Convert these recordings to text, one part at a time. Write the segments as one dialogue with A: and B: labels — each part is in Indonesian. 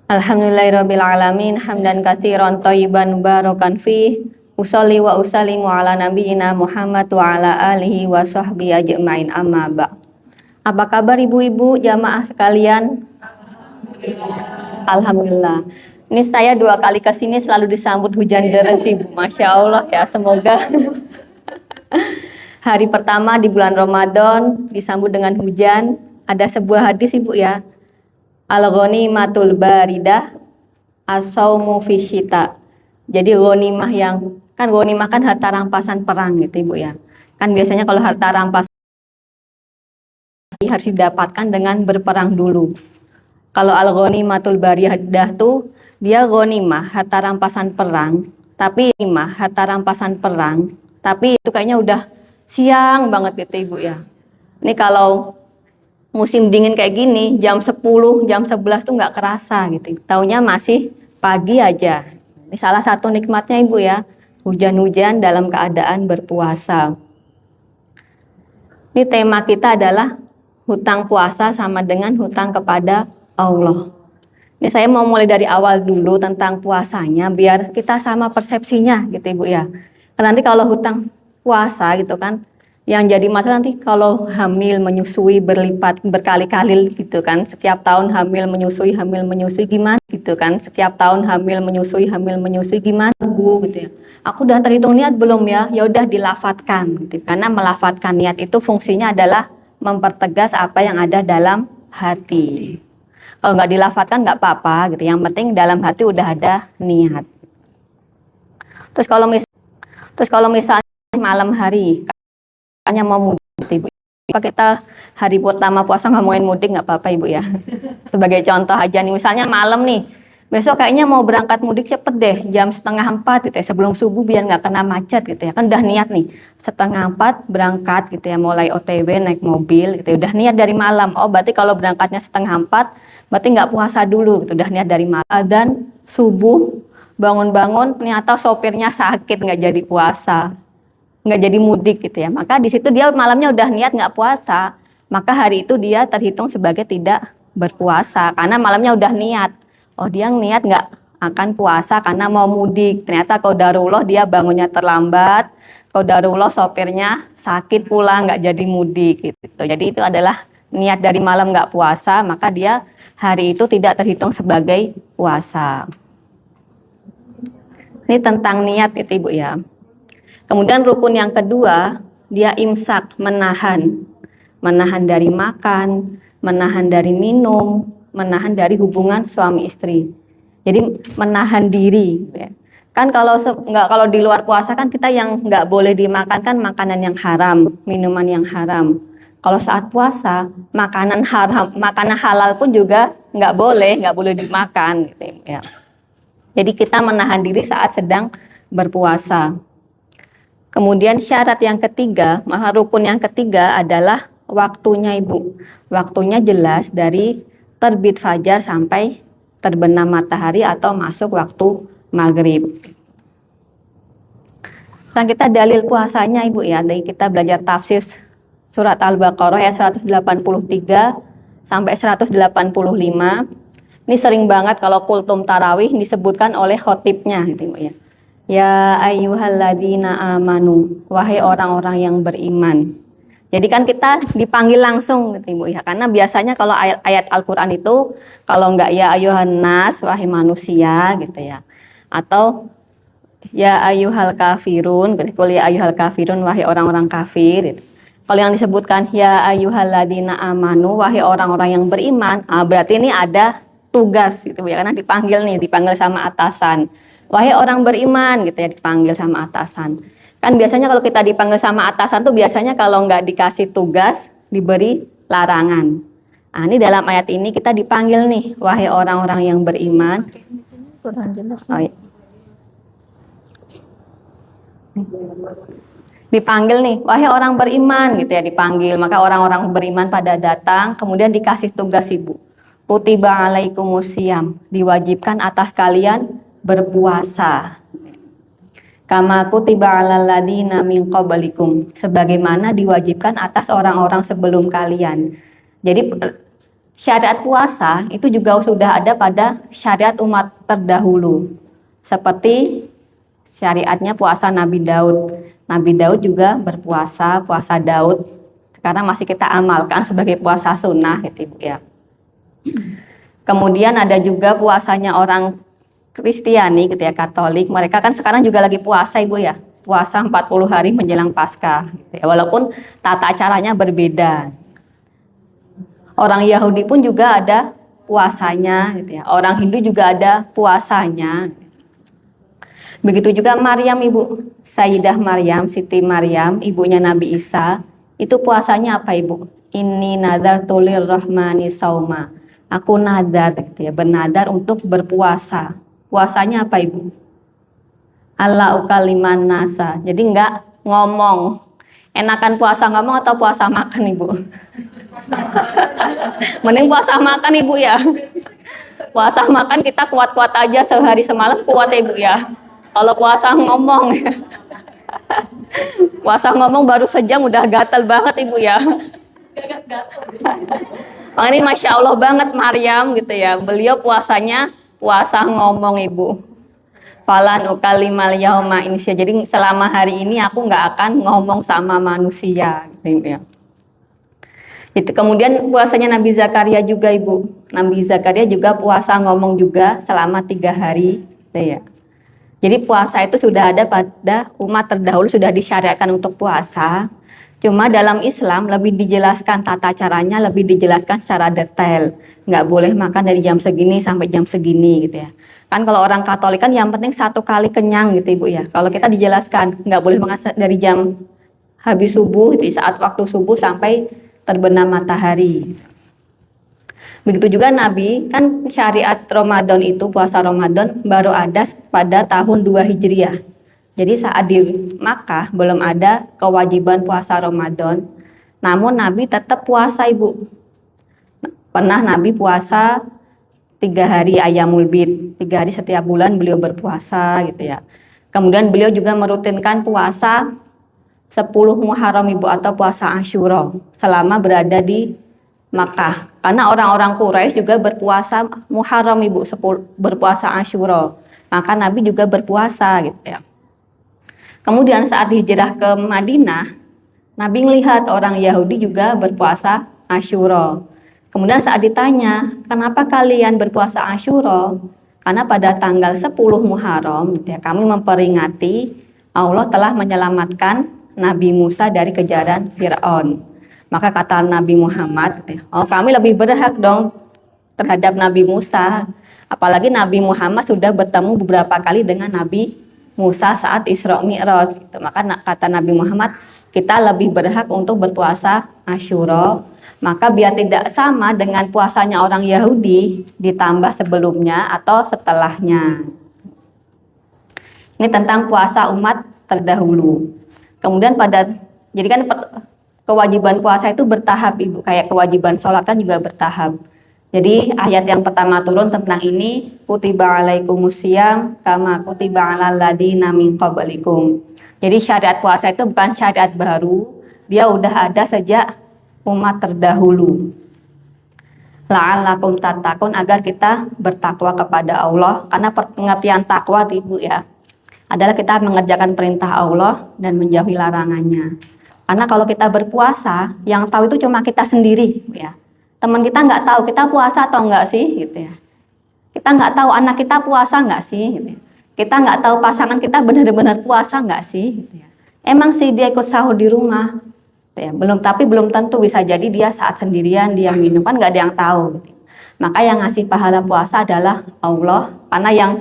A: Alhamdulillahirabbil alamin hamdan katsiran thayyiban mubarakan fi usolli wa usallimu ala nabiyyina Muhammad wa ala alihi wa sahbihi ajmain amma ba'. Apa kabar ibu-ibu jamaah sekalian? Alhamdulillah. Ini saya 2 kali ke sini selalu disambut hujan deras ibu. Masya Allah ya, semoga hari pertama di bulan Ramadan disambut dengan hujan. Ada sebuah hadis ibu ya, al-ghanimatul baridah as-saumu fisyita. Jadi ghanimah yang kan ghanimah kan harta rampasan perang gitu ibu ya. Kan biasanya kalau harta rampasan harus didapatkan dengan berperang dulu. Kalau al-ghanimatul baridah tuh dia ghanimah harta rampasan perang, tapi itu kayaknya udah siang banget gitu ibu ya. Ini kalau musim dingin kayak gini, jam 10, jam 11 tuh nggak kerasa gitu. Taunya masih pagi aja. Ini salah satu nikmatnya ibu ya, hujan-hujan dalam keadaan berpuasa. Ini tema kita adalah hutang puasa sama dengan hutang kepada Allah. Ini saya mau mulai dari awal dulu tentang puasanya, biar kita sama persepsinya gitu ibu ya. Karena nanti kalau hutang puasa gitu kan, yang jadi masalah nanti kalau hamil menyusui berlipat berkali-kali gitu kan, setiap tahun hamil menyusui gimana gitu kan, setiap tahun hamil menyusui gimana bu gitu ya. Aku udah terhitung niat belum ya? Ya udah dilafatkan gitu. Karena melafatkan niat itu fungsinya adalah mempertegas apa yang ada dalam hati. Kalau nggak dilafatkan nggak apa-apa gitu. Yang penting dalam hati udah ada niat. Terus kalau misalnya malam hari hanya mau mudik gitu, ibu. Apa kita hari pertama puasa ngomongin mudik nggak apa-apa ibu ya. Sebagai contoh aja nih, misalnya malam nih, besok kayaknya mau berangkat mudik cepet deh, jam 3:30 gitu ya, sebelum subuh biar nggak kena macet gitu ya. Kan udah niat nih, 3:30 berangkat gitu ya, mulai OTW naik mobil gitu ya, udah niat dari malam. Oh berarti kalau berangkatnya 3:30, berarti nggak puasa dulu gitu, udah niat dari malam. Dan subuh bangun-bangun ternyata sopirnya sakit, nggak jadi puasa, nggak jadi mudik gitu ya, maka di situ dia malamnya udah niat nggak puasa, maka hari itu dia terhitung sebagai tidak berpuasa karena malamnya udah niat. Oh dia niat nggak akan puasa karena mau mudik, ternyata qadarullah dia bangunnya terlambat, qadarullah sopirnya sakit pula nggak jadi mudik gitu. Jadi itu adalah niat dari malam nggak puasa, maka dia hari itu tidak terhitung sebagai puasa. Ini tentang niat gitu ibu ya. Kemudian rukun yang kedua, dia imsak, menahan dari makan, menahan dari minum, menahan dari hubungan suami istri. Jadi menahan diri. Kan kalau di luar puasa kan kita yang nggak boleh dimakan kan makanan yang haram, minuman yang haram. Kalau saat puasa, makanan halal pun juga nggak boleh dimakan. Gitu ya. Jadi kita menahan diri saat sedang berpuasa. Kemudian syarat yang ketiga, rukun yang ketiga adalah waktunya ibu. Waktunya jelas dari terbit fajar sampai terbenam matahari atau masuk waktu maghrib. Nah kita dalil puasanya ibu ya, dari kita belajar tafsir surat Al-Baqarah ayat 183 sampai 185. Ini sering banget kalau kultum tarawih disebutkan oleh khotibnya gitu ibu ya. Ya ayyuhalladzina amanu, wahai orang-orang yang beriman. Jadi kan kita dipanggil langsung gitu ibu ya, karena biasanya kalau ayat Al-Quran itu kalau enggak ya ayyuhan nas, wahai manusia gitu ya, atau ya ayyuhal kafirun, qul ya ayyuhal kafirun, wahai orang-orang kafir gitu. Kalau yang disebutkan ya ayyuhalladzina amanu, wahai orang-orang yang beriman, berarti ini ada tugas gitu ya, karena dipanggil sama atasan. Wahai orang beriman gitu ya, dipanggil sama atasan. Kan biasanya kalau kita dipanggil sama atasan tuh biasanya kalau nggak dikasih tugas diberi larangan. Nah ini dalam ayat ini kita dipanggil nih, wahai orang-orang yang beriman. Kurang jelas. Oh, ya. Dipanggil nih, wahai orang beriman gitu ya, dipanggil. Maka orang-orang beriman pada datang, kemudian dikasih tugas ibu. Kutiba alaikumusiyam, diwajibkan atas kalian berpuasa. Kama kutiba 'alal ladzina min qablikum, sebagaimana diwajibkan atas orang-orang sebelum kalian. Jadi syariat puasa itu juga sudah ada pada syariat umat terdahulu. Seperti syariatnya puasa Nabi Daud. Nabi Daud juga berpuasa, puasa Daud. Sekarang masih kita amalkan sebagai puasa sunnah gitu Ibu ya. Kemudian ada juga puasanya orang Kristiani gitu ya, Katolik. Mereka kan sekarang juga lagi puasa Ibu ya. Puasa 40 hari menjelang Paskah gitu ya. Walaupun tata caranya berbeda. Orang Yahudi pun juga ada puasanya gitu ya. Orang Hindu juga ada puasanya. Begitu juga Maryam Ibu. Sayyidah Maryam, Siti Maryam, ibunya Nabi Isa, itu puasanya apa Ibu? Inni nadzartu lirrahmani sauma. Aku nadar gitu ya, bernadar untuk berpuasa. Puasanya apa Ibu? Allah ukaliman nasa. Jadi enggak ngomong. Enakan puasa ngomong atau puasa makan Ibu? Mending puasa makan Ibu ya. Puasa makan kita kuat-kuat aja sehari semalam kuat ya Ibu ya. Kalau puasa ngomong ya. Puasa ngomong baru sejam udah gatal banget Ibu ya. Ini Masya Allah banget Maryam gitu ya. Beliau puasanya puasa ngomong Ibu. Falan ukalimal yauma insya. Jadi selama hari ini aku nggak akan ngomong sama manusia gitu ya. Itu kemudian puasanya Nabi Zakaria juga Ibu. Nabi Zakaria juga puasa ngomong juga selama 3 hari gitu ya. Jadi puasa itu sudah ada pada umat terdahulu, sudah disyariatkan untuk puasa. Cuma dalam Islam lebih dijelaskan tata caranya, lebih dijelaskan secara detail. Nggak boleh makan dari jam segini sampai jam segini gitu ya. Kan kalau orang Katolik kan yang penting 1 kali kenyang gitu Ibu ya. Kalau kita dijelaskan nggak boleh makan dari jam habis subuh gitu, saat waktu subuh sampai terbenam matahari. Begitu juga Nabi, kan syariat Ramadan itu, puasa Ramadan baru ada pada tahun 2 Hijriah. Jadi saat di Makkah belum ada kewajiban puasa Ramadan. Namun Nabi tetap puasa Ibu. Pernah Nabi puasa 3 hari Ayyamul Bid, 3 hari setiap bulan beliau berpuasa gitu ya. Kemudian beliau juga merutinkan puasa 10 Muharram Ibu atau puasa Asyura selama berada di Makkah. Karena orang-orang Quraisy juga berpuasa Muharram Ibu, berpuasa Asyura. Maka Nabi juga berpuasa gitu ya. Kemudian saat hijrah ke Madinah, Nabi melihat orang Yahudi juga berpuasa Asyura. Kemudian saat ditanya, kenapa kalian berpuasa Asyura? Karena pada tanggal 10 Muharram gitu ya, kami memperingati Allah telah menyelamatkan Nabi Musa dari kejaran Fir'aun. Maka kata Nabi Muhammad, oh kami lebih berhak dong terhadap Nabi Musa. Apalagi Nabi Muhammad sudah bertemu beberapa kali dengan Nabi Musa saat Isra Mi'raj. Maka kata Nabi Muhammad, kita lebih berhak untuk berpuasa Asyura. Maka biar tidak sama dengan puasanya orang Yahudi, ditambah sebelumnya atau setelahnya. Ini tentang puasa umat terdahulu. Kemudian jadi kan kewajiban puasa itu bertahap Ibu, kayak kewajiban sholat kan juga bertahap. Jadi ayat yang pertama turun tentang ini, kutiba alaikumusiyam kama kutiba alal ladina min qablikum. Jadi syariat puasa itu bukan syariat baru, dia udah ada sejak umat terdahulu. La'allakum tattaqun, agar kita bertakwa kepada Allah. Karena pengertian takwa Ibu ya adalah kita mengerjakan perintah Allah dan menjauhi larangannya. Karena kalau kita berpuasa, yang tahu itu cuma kita sendiri, ya. Teman kita nggak tahu kita puasa atau enggak sih, gitu ya. Kita nggak tahu anak kita puasa nggak sih, gitu ya. Kita nggak tahu pasangan kita benar-benar puasa nggak sih, gitu ya. Emang sih dia ikut sahur di rumah, gitu ya. Tapi belum tentu, bisa jadi dia saat sendirian dia minum, kan nggak ada yang tahu. Gitu. Maka yang ngasih pahala puasa adalah Allah, karena yang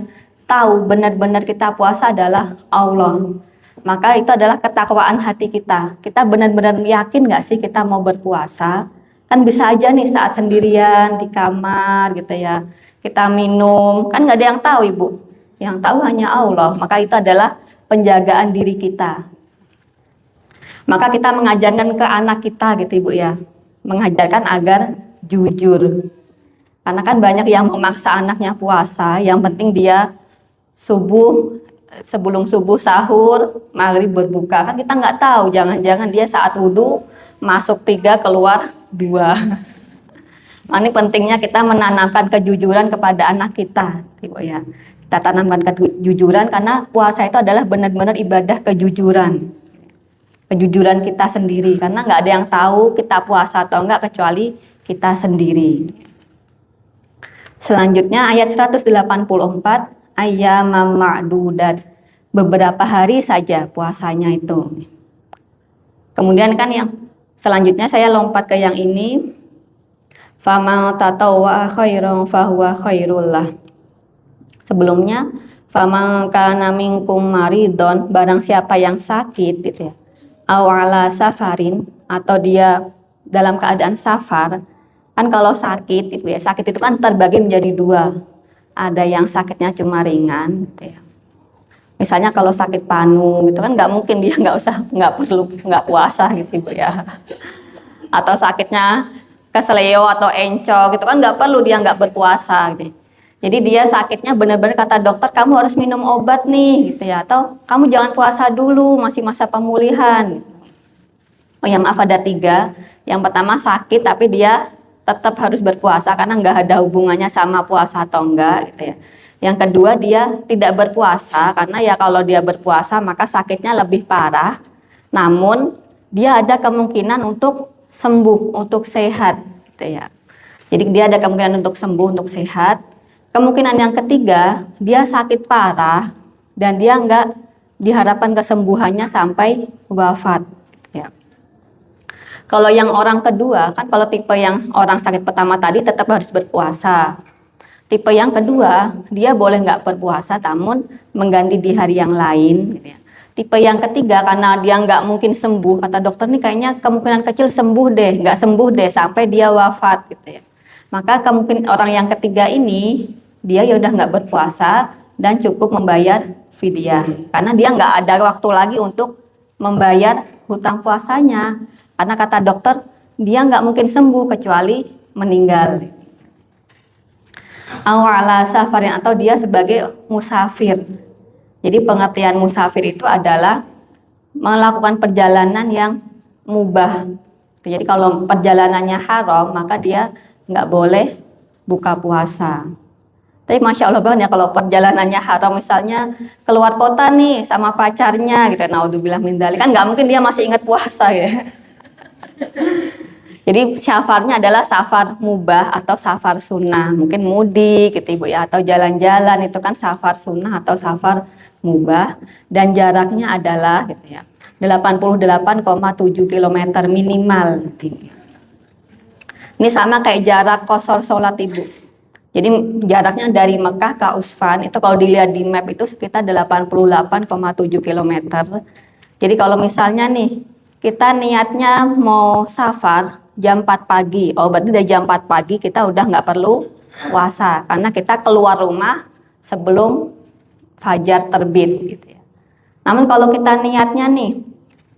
A: tahu benar-benar kita puasa adalah Allah. Maka itu adalah ketakwaan hati kita. Kita benar-benar yakin nggak sih kita mau berpuasa? Kan bisa aja nih saat sendirian di kamar gitu ya, kita minum, kan nggak ada yang tahu Ibu. Yang tahu hanya Allah. Maka itu adalah penjagaan diri kita. Maka kita mengajarkan ke anak kita gitu Ibu ya, mengajarkan agar jujur. Karena kan banyak yang memaksa anaknya puasa, yang penting dia sebelum subuh sahur, maghrib berbuka. Kan kita nggak tahu, jangan-jangan dia saat wudhu masuk 3 keluar 2. Ini pentingnya kita menanamkan kejujuran kepada anak kita, Ibu ya. Kita tanamkan kejujuran karena puasa itu adalah benar-benar ibadah kejujuran. Kejujuran kita sendiri, karena nggak ada yang tahu kita puasa atau enggak kecuali kita sendiri. Selanjutnya ayat 184, ayyamam ma'dudat. Beberapa hari saja puasanya itu. Kemudian kan yang selanjutnya saya lompat ke yang ini. Faman tatawwa khairan fahuwa khairul lah. Sebelumnya faman kana minkum maridon, barang siapa yang sakit gitu ya. Aw ala safarin, atau dia dalam keadaan safar. Kan kalau sakit itu ya, sakit itu kan terbagi menjadi dua. Ada yang sakitnya cuma ringan gitu ya. Misalnya kalau sakit panu gitu kan nggak mungkin dia nggak puasa gitu Ibu ya. Atau sakitnya keseleo atau encok gitu kan nggak perlu dia nggak berpuasa gitu. Jadi dia sakitnya benar-benar kata dokter kamu harus minum obat nih gitu ya, atau kamu jangan puasa dulu masih masa pemulihan. Oh ya maaf, ada 3. Yang pertama sakit tapi dia tetap harus berpuasa karena nggak ada hubungannya sama puasa atau enggak gitu ya. Yang kedua dia tidak berpuasa karena ya kalau dia berpuasa maka sakitnya lebih parah, namun dia ada kemungkinan untuk sembuh, untuk sehat gitu ya. Jadi dia ada kemungkinan untuk sembuh, untuk sehat. Kemungkinan yang ketiga, dia sakit parah dan dia nggak diharapkan kesembuhannya sampai wafat gitu ya. Kalau yang orang kedua, kan kalau tipe yang orang sakit pertama tadi tetap harus berpuasa. Tipe yang kedua, dia boleh nggak berpuasa namun mengganti di hari yang lain gitu ya. Tipe yang ketiga, karena dia nggak mungkin sembuh, kata dokter nih kayaknya kemungkinan kecil sembuh deh, nggak sembuh deh sampai dia wafat gitu ya. Maka kemungkinan orang yang ketiga ini, dia ya udah nggak berpuasa dan cukup membayar fidyah. Karena dia nggak ada waktu lagi untuk membayar hutang puasanya. Karena kata dokter, dia nggak mungkin sembuh kecuali meninggal. Awala safarin, atau dia sebagai musafir. Jadi pengertian musafir itu adalah melakukan perjalanan yang mubah. Jadi kalau perjalanannya haram, maka dia nggak boleh buka puasa. Tapi Masya Allah banget ya kalau perjalanannya haram, misalnya keluar kota nih sama pacarnya gitu, naudzubillah min dzalik, kan nggak mungkin dia masih ingat puasa ya. Jadi safarnya adalah safar mubah atau safar sunnah, mungkin mudik gitu Ibu ya, atau jalan-jalan itu kan safar sunnah atau safar mubah, dan jaraknya adalah gitu ya 88,7 km minimal gitu. Ini sama kayak jarak qashar sholat Ibu. Jadi jaraknya dari Mekah ke Usfan itu kalau dilihat di map itu sekitar 88,7 km. Jadi kalau misalnya nih kita niatnya mau safar jam 4 pagi, oh berarti dari jam 4 pagi kita udah nggak perlu puasa karena kita keluar rumah sebelum fajar terbit gitu ya. Namun kalau kita niatnya nih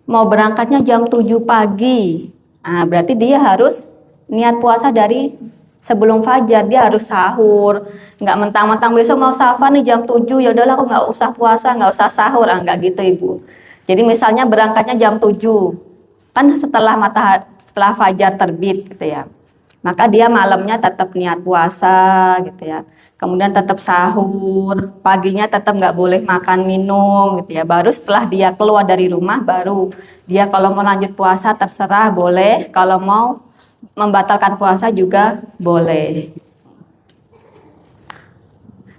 A: mau berangkatnya jam 7 pagi, nah berarti dia harus niat puasa dari sebelum fajar, dia harus sahur. Nggak mentang-mentang besok mau safar nih jam 7, ya udahlah aku nggak usah puasa, nggak usah sahur, nggak gitu Ibu. Jadi misalnya berangkatnya jam 7, kan setelah fajar terbit gitu ya. Maka dia malamnya tetap niat puasa gitu ya. Kemudian tetap sahur, paginya tetap nggak boleh makan minum gitu ya. Baru setelah dia keluar dari rumah, baru dia kalau mau lanjut puasa terserah boleh, kalau mau membatalkan puasa juga boleh.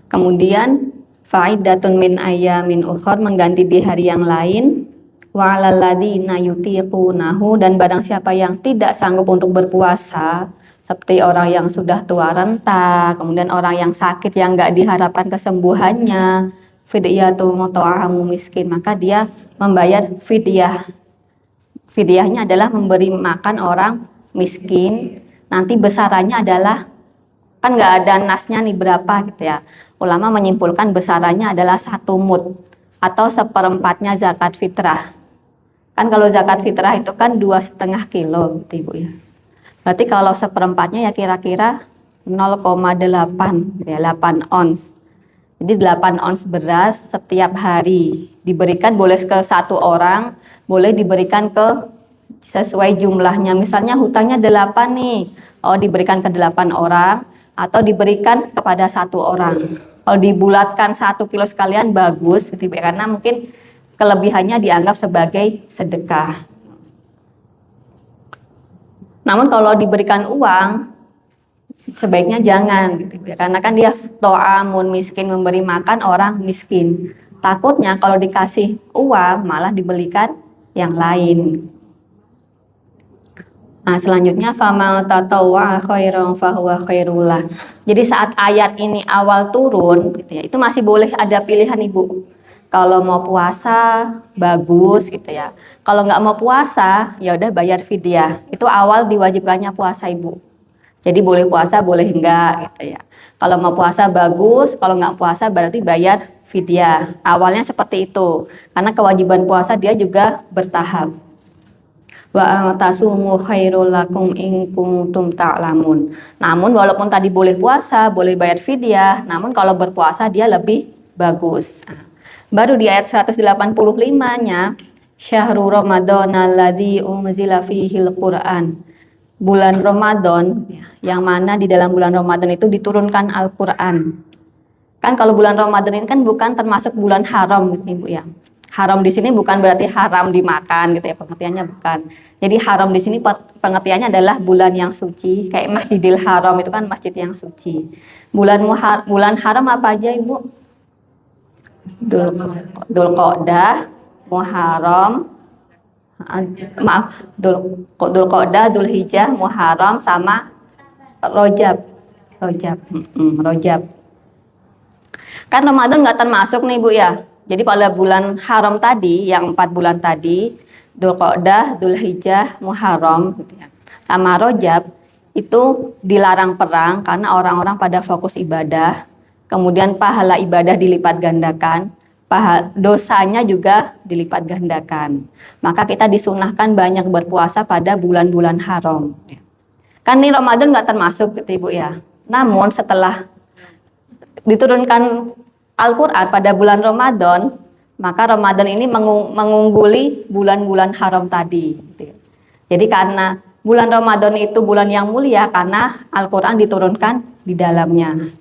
A: Kemudian faidatun min ayyamin ukhar, mengganti di hari yang lain. Wa 'alal ladzina yutiqunahu, dan barang siapa yang tidak sanggup untuk berpuasa, seperti orang yang sudah tua renta, kemudian orang yang sakit yang nggak diharapkan kesembuhannya, fidyatun ta'amu miskin, maka dia membayar fidyah. Fidyahnya adalah memberi makan orang miskin. Nanti besarannya adalah, kan nggak ada nasnya nih berapa gitu ya. Ulama menyimpulkan besarannya adalah 1 mud atau 1/4-nya zakat fitrah. Kan kalau zakat fitrah itu kan 2,5 kilo gitu Ibu ya. Berarti kalau 1/4-nya ya kira-kira 0,8 ya, 8 ons. Jadi 8 ons beras setiap hari diberikan, boleh ke 1 orang, boleh diberikan ke sesuai jumlahnya. Misalnya hutangnya 8 nih, oh diberikan ke 8 orang atau diberikan kepada 1 orang. Kalau dibulatkan 1 kilo sekalian bagus gitu ya, karena mungkin kelebihannya dianggap sebagai sedekah. Namun kalau diberikan uang sebaiknya jangan gitu ya, karena kan dia to'amun miskin, memberi makan orang miskin. Takutnya kalau dikasih uang malah dibelikan yang lain. Nah, selanjutnya fama tatawwa khairan fahuwa khairullah. Jadi saat ayat ini awal turun gitu ya, itu masih boleh ada pilihan Ibu. Kalau mau puasa bagus gitu ya. Kalau nggak mau puasa ya udah bayar fidyah. Itu awal diwajibkannya puasa Ibu. Jadi boleh puasa boleh enggak gitu ya. Kalau mau puasa bagus, kalau nggak puasa berarti bayar fidyah. Awalnya seperti itu. Karena kewajiban puasa dia juga bertahap. Wa tasumu khairul lakum in kuntum ta'lamun. Namun walaupun tadi boleh puasa, boleh bayar fidyah, namun kalau berpuasa dia lebih bagus. Baru di ayat 185-nya Syahrul Ramadan alladzi unzila fihil Qur'an. Bulan Ramadan yang mana di dalam bulan Ramadan itu diturunkan Al-Qur'an. Kan kalau bulan Ramadan ini kan bukan termasuk bulan haram gitu Ibu ya. Haram di sini bukan berarti haram dimakan gitu ya, pengertiannya bukan. Jadi haram di sini pengertiannya adalah bulan yang suci, kayak Masjidil Haram itu kan masjid yang suci. Bulan haram apa aja Ibu? Dzulqa'dah, Muharram, Dzulqa'dah, Dzulhijjah, Muharram sama Rajab. Rajab. Kan Ramadan nggak termasuk nih Bu ya. Jadi pada bulan haram tadi, yang 4 bulan tadi, Dzulqa'dah, Dzulhijjah, Muharram gitu ya, sama Rajab itu dilarang perang karena orang-orang pada fokus ibadah. Kemudian pahala ibadah dilipat gandakan, dosanya juga dilipat gandakan. Maka kita disunahkan banyak berpuasa pada bulan-bulan haram. Kan ini Ramadan nggak termasuk gitu Ibu ya. Namun setelah diturunkan Al-Quran pada bulan Ramadan, maka Ramadan ini mengungguli bulan-bulan haram tadi. Jadi karena bulan Ramadan itu bulan yang mulia karena Al-Quran diturunkan di dalamnya.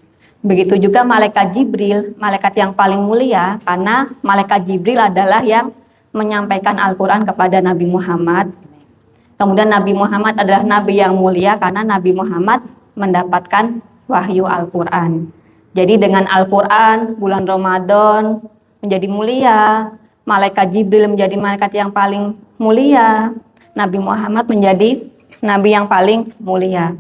A: Begitu juga malaikat Jibril, malaikat yang paling mulia karena malaikat Jibril adalah yang menyampaikan Al-Quran kepada Nabi Muhammad. Kemudian Nabi Muhammad adalah Nabi yang mulia karena Nabi Muhammad mendapatkan wahyu Al-Quran. Jadi dengan Al-Quran, bulan Ramadan menjadi mulia, malaikat Jibril menjadi malaikat yang paling mulia, Nabi Muhammad menjadi Nabi yang paling mulia.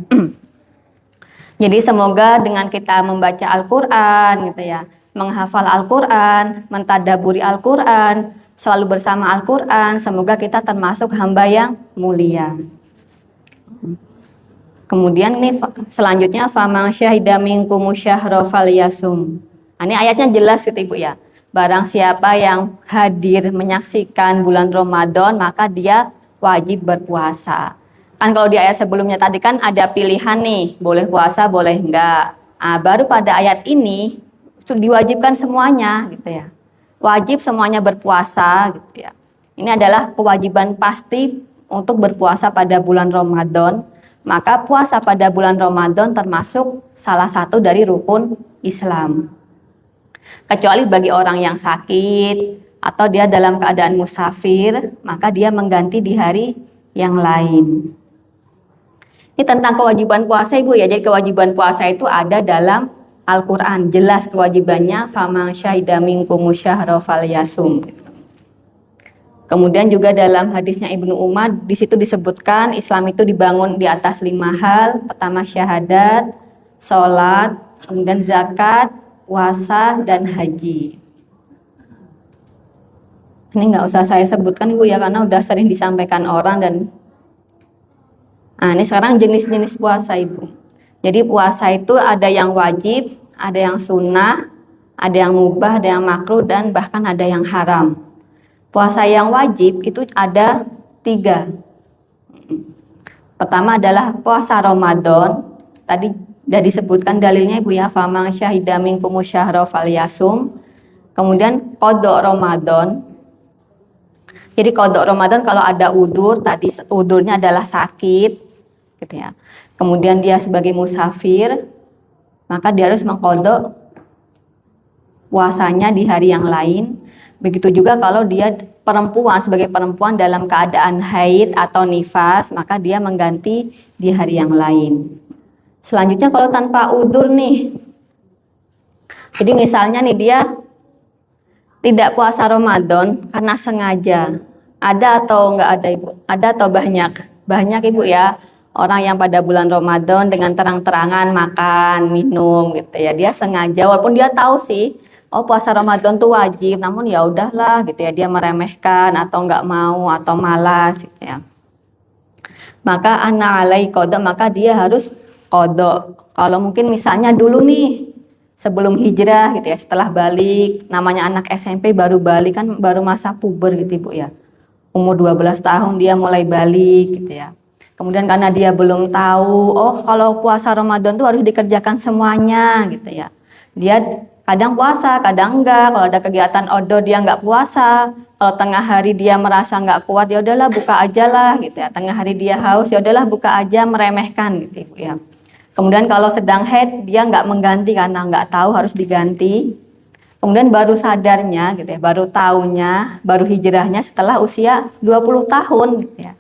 A: Jadi semoga dengan kita membaca Al-Quran gitu ya, menghafal Al-Quran, mentadaburi Al-Quran, selalu bersama Al-Quran, semoga kita termasuk hamba yang mulia. Kemudian nih selanjutnya faman syahida minkum syahra falyasum. Ini ayatnya jelas gitu Ibu ya. Barang siapa yang hadir menyaksikan bulan Ramadan maka dia wajib berpuasa. Kan kalau di ayat sebelumnya tadi kan ada pilihan nih, boleh puasa boleh enggak. Baru pada ayat ini diwajibkan semuanya gitu ya. Wajib semuanya berpuasa gitu ya. Ini adalah kewajiban pasti untuk berpuasa pada bulan Ramadan. Maka puasa pada bulan Ramadan termasuk salah satu dari rukun Islam. Kecuali bagi orang yang sakit atau dia dalam keadaan musafir, maka dia mengganti di hari yang lain. Ini tentang kewajiban puasa Ibu ya. Jadi kewajiban puasa itu ada dalam Al-Quran. Jelas kewajibannya faman syahida minkumu syahra falyasum. Kemudian juga dalam hadisnya Ibnu Umar, di situ disebutkan Islam itu dibangun di atas 5 hal. Pertama syahadat, sholat, kemudian zakat, puasa, dan haji. Ini nggak usah saya sebutkan Ibu ya, karena udah sering disampaikan orang. Dan ini sekarang jenis-jenis puasa Ibu. Jadi puasa itu ada yang wajib, ada yang sunnah, ada yang mubah, ada yang makruh, dan bahkan ada yang haram. Puasa yang wajib itu ada 3. Pertama adalah puasa Ramadan. Tadi sudah disebutkan dalilnya Ibu ya, faman syahida minkum syahra falyasum. Kemudian qada Ramadan. Jadi qadha Ramadan kalau ada udzur, tadi udzurnya adalah sakit, gitu ya. Kemudian dia sebagai musafir, maka dia harus mengqadha puasanya di hari yang lain. Begitu juga kalau dia perempuan, sebagai perempuan dalam keadaan haid atau nifas, maka dia mengganti di hari yang lain. Selanjutnya kalau tanpa udzur nih, jadi misalnya nih dia tidak puasa Ramadan karena sengaja. Ada atau enggak ada Ibu? Ada atau banyak? Banyak Ibu ya. Orang yang pada bulan Ramadan dengan terang-terangan makan, minum gitu ya. Dia sengaja walaupun dia tahu sih, oh puasa Ramadan tuh wajib, namun ya udahlah gitu ya, dia meremehkan atau enggak mau atau malas gitu ya. Maka ana alai qadha, maka dia harus qadha. Kalau mungkin misalnya dulu nih sebelum hijrah gitu ya, setelah balik, namanya anak SMP baru balik kan, baru masa puber gitu Ibu ya. Umur 12 tahun dia mulai balik gitu ya. Kemudian karena dia belum tahu, oh kalau puasa Ramadan tuh harus dikerjakan semuanya gitu ya. Dia kadang puasa, kadang enggak. Kalau ada kegiatan outdoor dia enggak puasa. Kalau tengah hari dia merasa enggak kuat, ya udahlah buka aja lah gitu ya. Tengah hari dia haus, ya udahlah buka aja, meremehkan gitu Ibu ya. Kemudian kalau sedang haid dia enggak mengganti karena enggak tahu harus diganti. Kemudian baru sadarnya gitu ya, baru taunya, baru hijrahnya setelah usia 20 tahun gitu ya.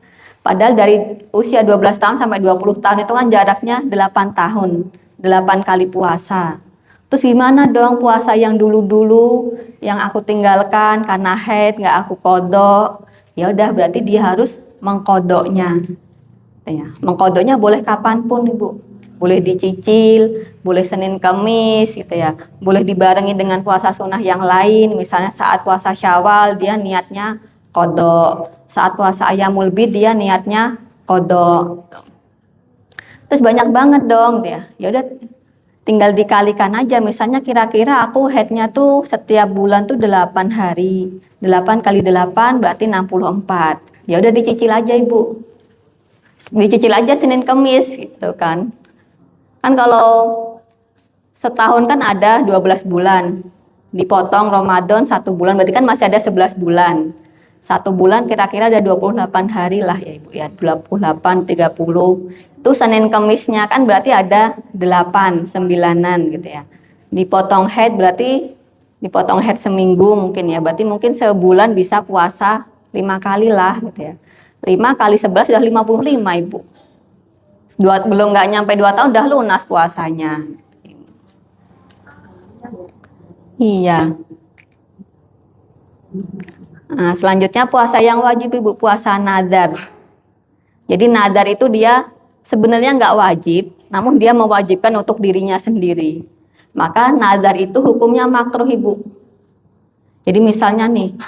A: Padahal dari usia 12 tahun sampai 20 tahun itu kan jaraknya 8 tahun, 8 kali puasa. Terus gimana dong puasa yang dulu-dulu yang aku tinggalkan karena haid, nggak aku qadha? Ya udah berarti dia harus mengqadhanya. Ya, mengqadhanya boleh kapanpun Ibu. Boleh dicicil, boleh Senin Kamis gitu ya. Boleh dibarengi dengan puasa sunnah yang lain, misalnya saat puasa Syawal dia niatnya qadha. Saat puasa Ayyamul Bid dia niatnya qadha. Terus banyak banget dong dia. Ya udah tinggal dikalikan aja, misalnya kira-kira aku haidnya tuh setiap bulan tuh 8 hari. 8 kali 8 berarti 64. Ya udah dicicil aja Ibu. Dicicil aja Senin Kamis gitu kan. Kan kalau setahun kan ada 12 bulan. Dipotong Ramadan 1 bulan berarti kan masih ada 11 bulan. 1 bulan kira-kira ada 28 hari lah ya Ibu ya, 28, 30. Itu Senin Kemisnya kan berarti ada 8, 9-an gitu ya. Dipotong haid berarti dipotong haid seminggu mungkin ya, berarti mungkin sebulan bisa puasa 5 kali lah gitu ya. 5 kali 11 sudah 55 Ibu. Belum nggak nyampe 2 tahun udah lunas puasanya. Iya. Nah, selanjutnya puasa yang wajib Ibu, puasa nadar. Jadi nadar itu dia sebenarnya nggak wajib, namun dia mewajibkan untuk dirinya sendiri. Maka nadar itu hukumnya makruh Ibu. Jadi misalnya nih,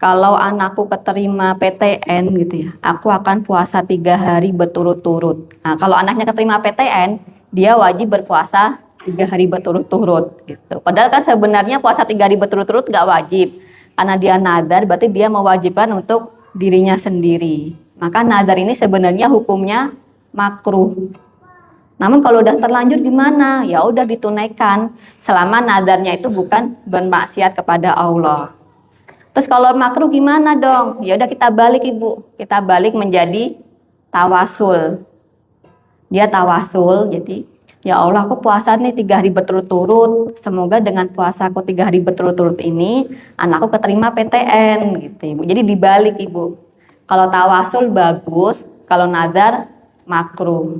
A: kalau anakku keterima PTN gitu ya, aku akan puasa 3 hari berturut-turut. Nah, kalau anaknya keterima PTN, dia wajib berpuasa 3 hari berturut-turut gitu. Padahal kan sebenarnya puasa 3 hari berturut-turut nggak wajib. Karena dia nadar, berarti dia mewajibkan untuk dirinya sendiri. Maka nadar ini sebenarnya hukumnya makruh. Namun kalau udah terlanjur gimana? Ya udah ditunaikan selama nadarnya itu bukan bermaksiat kepada Allah. Terus kalau makruh gimana dong? Ya udah kita balik Ibu. Kita balik menjadi tawasul. Dia tawasul, jadi ya Allah aku puasa nih 3 hari berturut-turut. Semoga dengan puasa aku 3 hari berturut-turut ini anakku keterima PTN gitu Ibu. Jadi dibalik Ibu. Kalau tawasul bagus, kalau nadar makruh.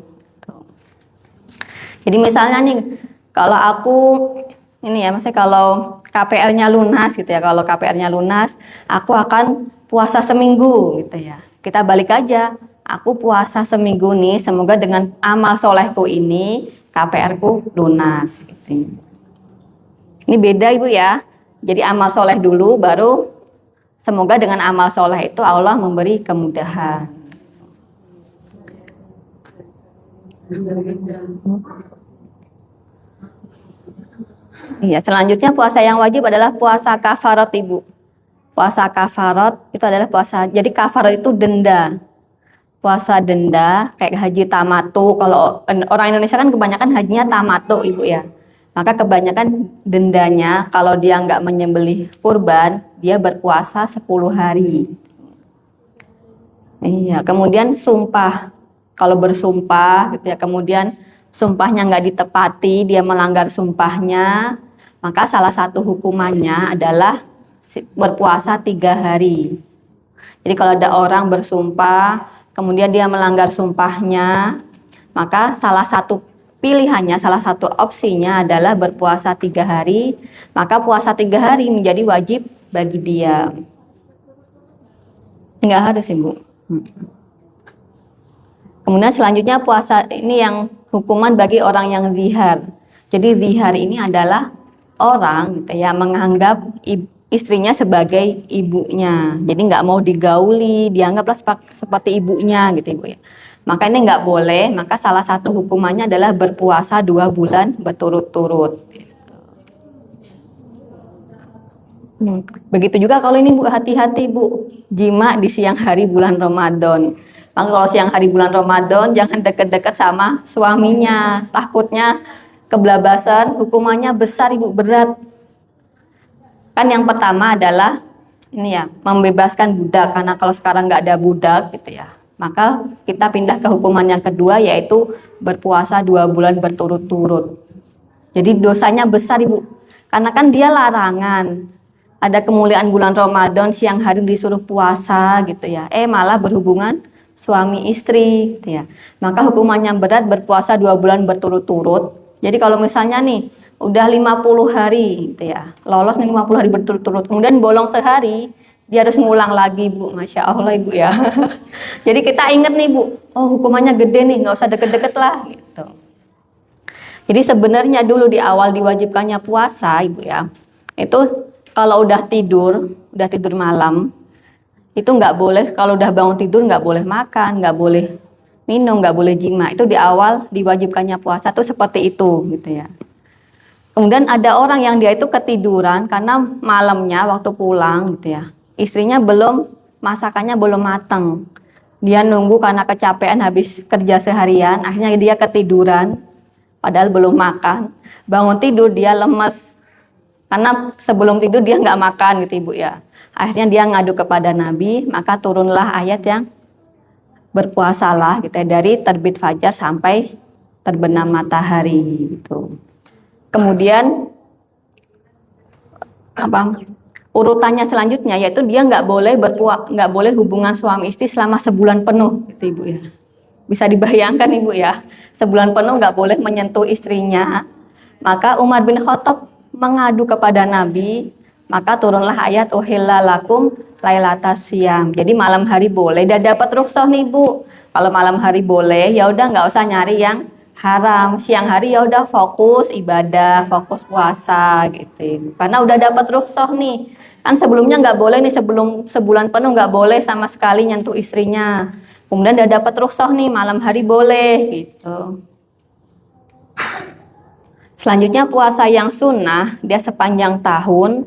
A: Jadi misalnya nih, kalau aku ini ya, maksudnya kalau KPR-nya lunas gitu ya, kalau KPR-nya lunas, aku akan puasa seminggu gitu ya. Kita balik aja, aku puasa seminggu nih, semoga dengan amal solehku ini KPR-ku lunas. Gitu. Ini beda Ibu ya. Jadi amal soleh dulu, baru semoga dengan amal soleh itu Allah memberi kemudahan. Iya, selanjutnya puasa yang wajib adalah puasa kafarat Ibu. Puasa kafarat itu adalah puasa, jadi kafarat itu denda. Puasa denda kayak haji tamatu. Kalau orang Indonesia kan kebanyakan hajinya tamatu Ibu ya. Maka kebanyakan dendanya kalau dia nggak menyembelih kurban, dia berpuasa 10 hari. Iya, kemudian sumpah. Kalau bersumpah gitu ya, kemudian sumpahnya nggak ditepati, dia melanggar sumpahnya, maka salah satu hukumannya adalah berpuasa 3 hari. Jadi kalau ada orang bersumpah, kemudian dia melanggar sumpahnya, maka salah satu pilihannya, salah satu opsinya adalah berpuasa 3 hari, maka puasa 3 hari menjadi wajib bagi dia. Nggak harus, Ibu. Kemudian selanjutnya puasa ini yang hukuman bagi orang yang zihar. Jadi zihar ini adalah orang gitu ya, menganggap istrinya sebagai ibunya. Jadi nggak mau digauli, dianggaplah seperti ibunya gitu, Ibu ya. Maka ini nggak boleh, maka salah satu hukumannya adalah berpuasa 2 bulan berturut-turut. Begitu juga kalau ini Bu, hati-hati Bu, jima di siang hari bulan Ramadan. Maka kalau siang hari bulan Ramadan jangan deket-deket sama suaminya, takutnya keblabasan, hukumannya besar Ibu, berat. Kan yang pertama adalah ini ya, membebaskan budak, karena kalau sekarang nggak ada budak gitu ya. Maka kita pindah ke hukuman yang kedua, yaitu berpuasa 2 bulan berturut-turut. Jadi dosanya besar Ibu, karena kan dia larangan. Ada kemuliaan bulan Ramadan, siang hari disuruh puasa gitu ya. Malah berhubungan suami istri gitu ya. Maka hukumannya berat, berpuasa 2 bulan berturut-turut. Jadi kalau misalnya nih udah 50 hari gitu ya, lolos nih 50 hari berturut-turut, kemudian bolong sehari, dia harus ngulang lagi Bu. Masya Allah Ibu ya. Jadi kita ingat nih Bu, oh hukumannya gede nih, nggak usah deket-deket lah gitu. Jadi sebenarnya dulu di awal diwajibkannya puasa Ibu ya, itu kalau udah tidur malam, itu nggak boleh, kalau udah bangun tidur nggak boleh makan, nggak boleh minum, nggak boleh jima. Itu di awal diwajibkannya puasa tuh seperti itu gitu ya. Kemudian ada orang yang dia itu ketiduran karena malamnya waktu pulang gitu ya, istrinya masakannya belum matang. Dia nunggu karena kecapean habis kerja seharian, akhirnya dia ketiduran padahal belum makan. Bangun tidur dia lemes, karena sebelum tidur dia nggak makan gitu Ibu ya. Akhirnya dia ngadu kepada Nabi, maka turunlah ayat yang berpuasalah gitu ya, dari terbit fajar sampai terbenam matahari gitu. Kemudian urutannya selanjutnya yaitu dia nggak boleh hubungan suami istri selama sebulan penuh gitu Ibu ya. Bisa dibayangkan Ibu ya, sebulan penuh nggak boleh menyentuh istrinya. Maka Umar bin Khattab mengadu kepada Nabi, maka turunlah ayat uhilla lakum lailatas siyam. Jadi malam hari boleh, dan dapat rukhsah nih Bu. Kalau malam hari boleh, ya udah nggak usah nyari yang haram. Siang hari ya udah fokus ibadah, fokus puasa gitu. Karena udah dapat rukhsah nih. Kan sebelumnya nggak boleh nih, sebelum sebulan penuh nggak boleh sama sekali nyentuh istrinya. Kemudian udah dapat rukhsah nih, malam hari boleh gitu. Selanjutnya puasa yang sunnah, dia sepanjang tahun.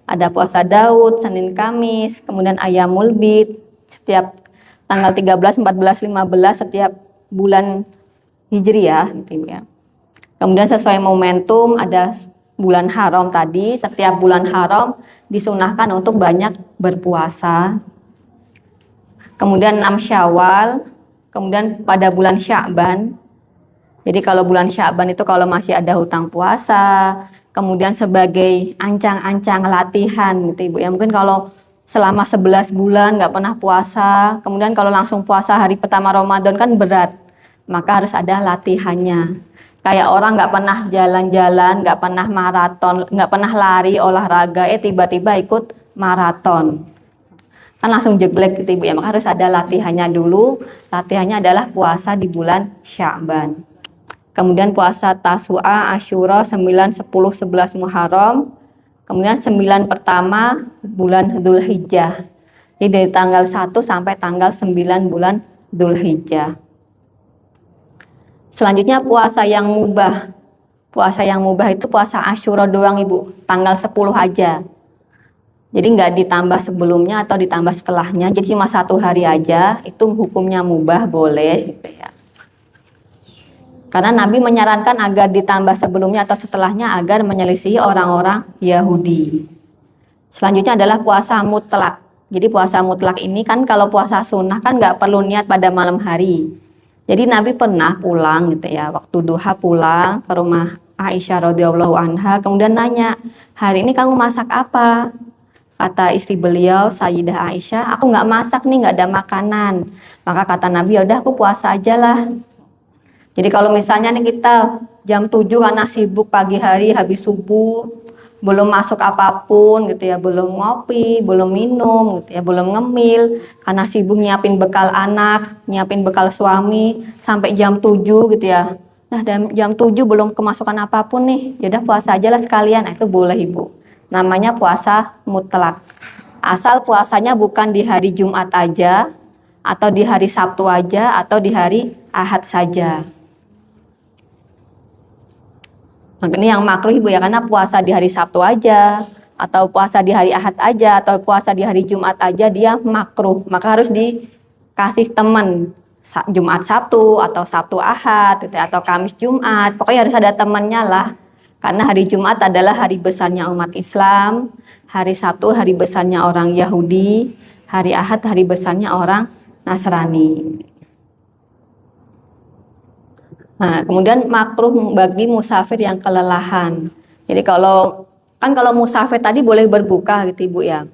A: Ada puasa Daud, Senin Kamis, kemudian Ayyamul Bid, setiap tanggal 13, 14, 15 setiap bulan Hijriah gitu ya. Kemudian sesuai momentum ada bulan haram tadi, setiap bulan haram disunahkan untuk banyak berpuasa. Kemudian 6 Syawal, kemudian pada bulan Sya'ban. Jadi kalau bulan Sya'ban itu kalau masih ada hutang puasa, kemudian sebagai ancang-ancang latihan gitu Ibu ya. Mungkin kalau selama 11 bulan nggak pernah puasa, kemudian kalau langsung puasa hari pertama Ramadan kan berat, maka harus ada latihannya. Kayak orang nggak pernah jalan-jalan, nggak pernah maraton, nggak pernah lari, olahraga, tiba-tiba ikut maraton. Kan langsung jeglek gitu Ibu ya, maka harus ada latihannya dulu. Latihannya adalah puasa di bulan Sya'ban. Kemudian puasa Tasu'a, Asyura, 9, 10, 11 Muharram. Kemudian 9 pertama bulan Dzulhijjah. Jadi dari tanggal 1 sampai tanggal 9 bulan Dzulhijjah. Selanjutnya puasa yang mubah. Puasa yang mubah itu puasa Asyura doang Ibu, tanggal 10 aja. Jadi nggak ditambah sebelumnya atau ditambah setelahnya, jadi cuma 1 hari aja, itu hukumnya mubah, boleh gitu ya. Karena Nabi menyarankan agar ditambah sebelumnya atau setelahnya agar menyelisihi orang-orang Yahudi. Selanjutnya adalah puasa mutlak. Jadi puasa mutlak ini kan kalau puasa sunnah kan nggak perlu niat pada malam hari. Jadi Nabi pernah pulang gitu ya, waktu duha pulang ke rumah Aisyah radhiyallahu anha, kemudian nanya, hari ini kamu masak apa? Kata istri beliau, Sayyidah Aisyah, aku nggak masak nih, nggak ada makanan. Maka kata Nabi, yaudah aku puasa aja lah. Jadi kalau misalnya nih kita jam 7 karena sibuk pagi hari habis subuh, belum masuk apapun gitu ya, belum ngopi, belum minum gitu ya, belum ngemil, karena sibuk nyiapin bekal anak, nyiapin bekal suami sampai jam 7 gitu ya. Nah, jam 7 belum kemasukan apapun nih, yaudah puasa aja lah sekalian. Nah, itu boleh Ibu. Namanya puasa mutlak. Asal puasanya bukan di hari Jumat aja, atau di hari Sabtu aja, atau di hari Ahad saja. Nah, ini yang makruh Ibu ya, karena puasa di hari Sabtu aja, atau puasa di hari Ahad aja, atau puasa di hari Jumat aja, dia makruh. Maka harus dikasih teman, Jumat Sabtu, atau Sabtu Ahad, gitu, atau Kamis Jumat. Pokoknya harus ada temannya lah. Karena hari Jumat adalah hari besarnya umat Islam, hari Sabtu hari besarnya orang Yahudi, hari Ahad hari besarnya orang Nasrani. Nah, kemudian makruh bagi musafir yang kelelahan. Jadi kalau musafir tadi boleh berbuka gitu Ibu ya.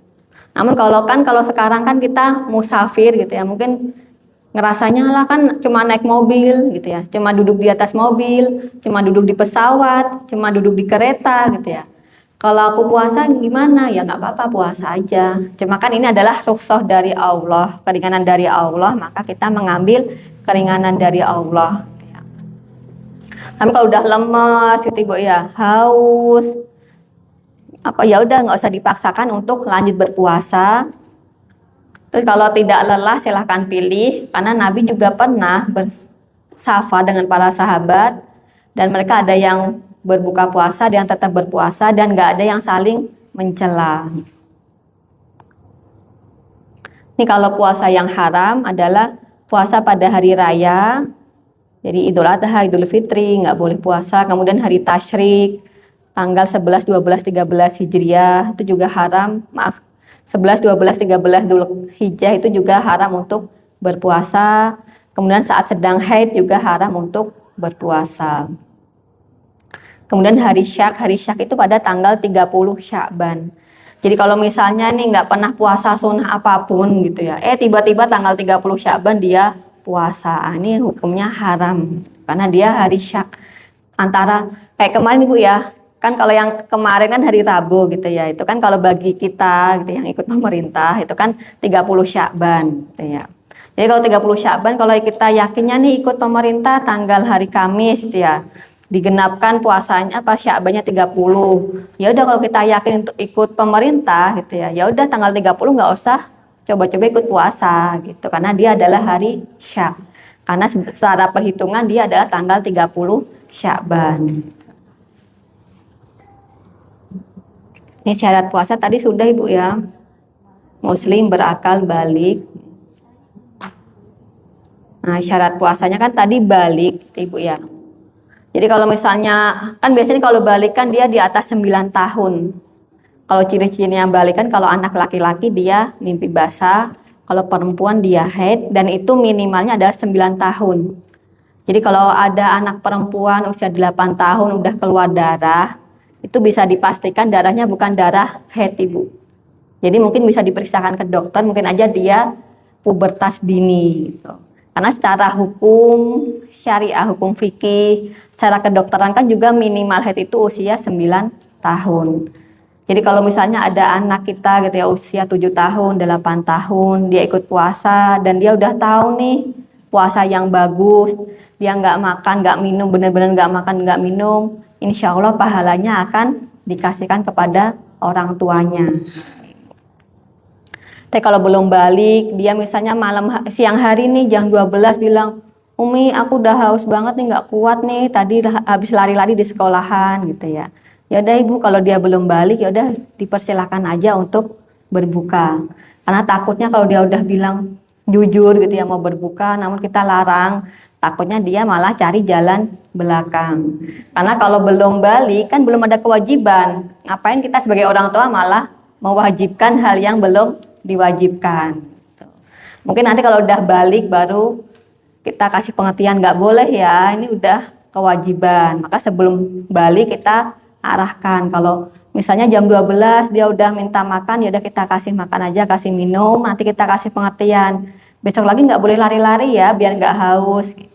A: Namun kalau sekarang kan kita musafir gitu ya, mungkin ngerasanya lah kan cuma naik mobil gitu ya, cuma duduk di atas mobil, cuma duduk di pesawat, cuma duduk di kereta gitu ya. Kalau aku puasa gimana? Ya nggak apa-apa, puasa aja. Cuma kan ini adalah rukhsah dari Allah, keringanan dari Allah, maka kita mengambil keringanan dari Allah. Tapi kalau udah lemas gitu Ibu ya, haus, ya udah nggak usah dipaksakan untuk lanjut berpuasa. Terus kalau tidak lelah silahkan pilih, karena Nabi juga pernah bersafar dengan para sahabat dan mereka ada yang berbuka puasa, ada yang tetap berpuasa, dan nggak ada yang saling mencela. Ini kalau puasa yang haram adalah puasa pada hari raya, jadi Idul Adha, Idul Fitri nggak boleh puasa, kemudian hari tasyrik tanggal 11, 12, 13 Hijriah itu juga haram, 11, 12, 13 Dzulhijjah itu juga haram untuk berpuasa. Kemudian saat sedang haid juga haram untuk berpuasa. Kemudian hari syak itu pada tanggal 30 Sya'ban. Jadi kalau misalnya nih nggak pernah puasa sunnah apapun gitu ya, tiba-tiba tanggal 30 Sya'ban dia puasa, ini hukumnya haram karena dia hari syak. Antara kayak kemarin Ibu ya, kan kalau yang kemarin kan hari Rabu gitu ya, itu kan kalau bagi kita gitu yang ikut pemerintah itu kan 30 Sya'ban gitu ya. Jadi kalau 30 Sya'ban kalau kita yakinnya nih ikut pemerintah tanggal hari Kamis gitu ya, digenapkan puasanya pas Sya'bannya 30. Ya udah kalau kita yakin untuk ikut pemerintah gitu ya, ya udah tanggal 30 nggak usah coba-coba ikut puasa gitu, karena dia adalah hari Syak. Karena secara perhitungan dia adalah tanggal 30 Sya'ban. Ini syarat puasa tadi sudah Ibu ya. Muslim berakal balik. Nah, syarat puasanya kan tadi balik Ibu ya. Jadi kalau misalnya kan biasanya kalau balik kan dia di atas 9 tahun. Kalau ciri-cirinya balik kan kalau anak laki-laki dia mimpi basah, kalau perempuan dia haid, dan itu minimalnya adalah 9 tahun. Jadi kalau ada anak perempuan usia 8 tahun udah keluar darah, itu bisa dipastikan darahnya bukan darah haid Ibu. Jadi mungkin bisa diperiksakan ke dokter, mungkin aja dia pubertas dini gitu. Karena secara hukum syariah, hukum fikih, secara kedokteran kan juga minimal haid itu usia 9 tahun. Jadi kalau misalnya ada anak kita gitu ya usia 7 tahun, 8 tahun, dia ikut puasa dan dia udah tahu nih puasa yang bagus, dia nggak makan, nggak minum, benar-benar nggak makan, nggak minum, insya Allah pahalanya akan dikasihkan kepada orang tuanya. Tapi kalau belum balik, dia misalnya siang hari nih jam 12 bilang, Umi aku udah haus banget nih, nggak kuat nih, tadi habis lari-lari di sekolahan gitu ya. Ya udah Ibu, kalau dia belum balik ya udah dipersilakan aja untuk berbuka. Karena takutnya kalau dia udah bilang jujur gitu ya mau berbuka, namun kita larang, takutnya dia malah cari jalan belakang. Karena kalau belum balik kan belum ada kewajiban. Ngapain kita sebagai orang tua malah mewajibkan hal yang belum diwajibkan. Gitu. Mungkin nanti kalau udah balik baru kita kasih pengertian nggak boleh ya, ini udah kewajiban. Maka sebelum balik kita arahkan. Kalau misalnya jam 12 dia udah minta makan, ya udah kita kasih makan aja, kasih minum, nanti kita kasih pengertian. Besok lagi nggak boleh lari-lari ya, biar nggak haus. Gitu.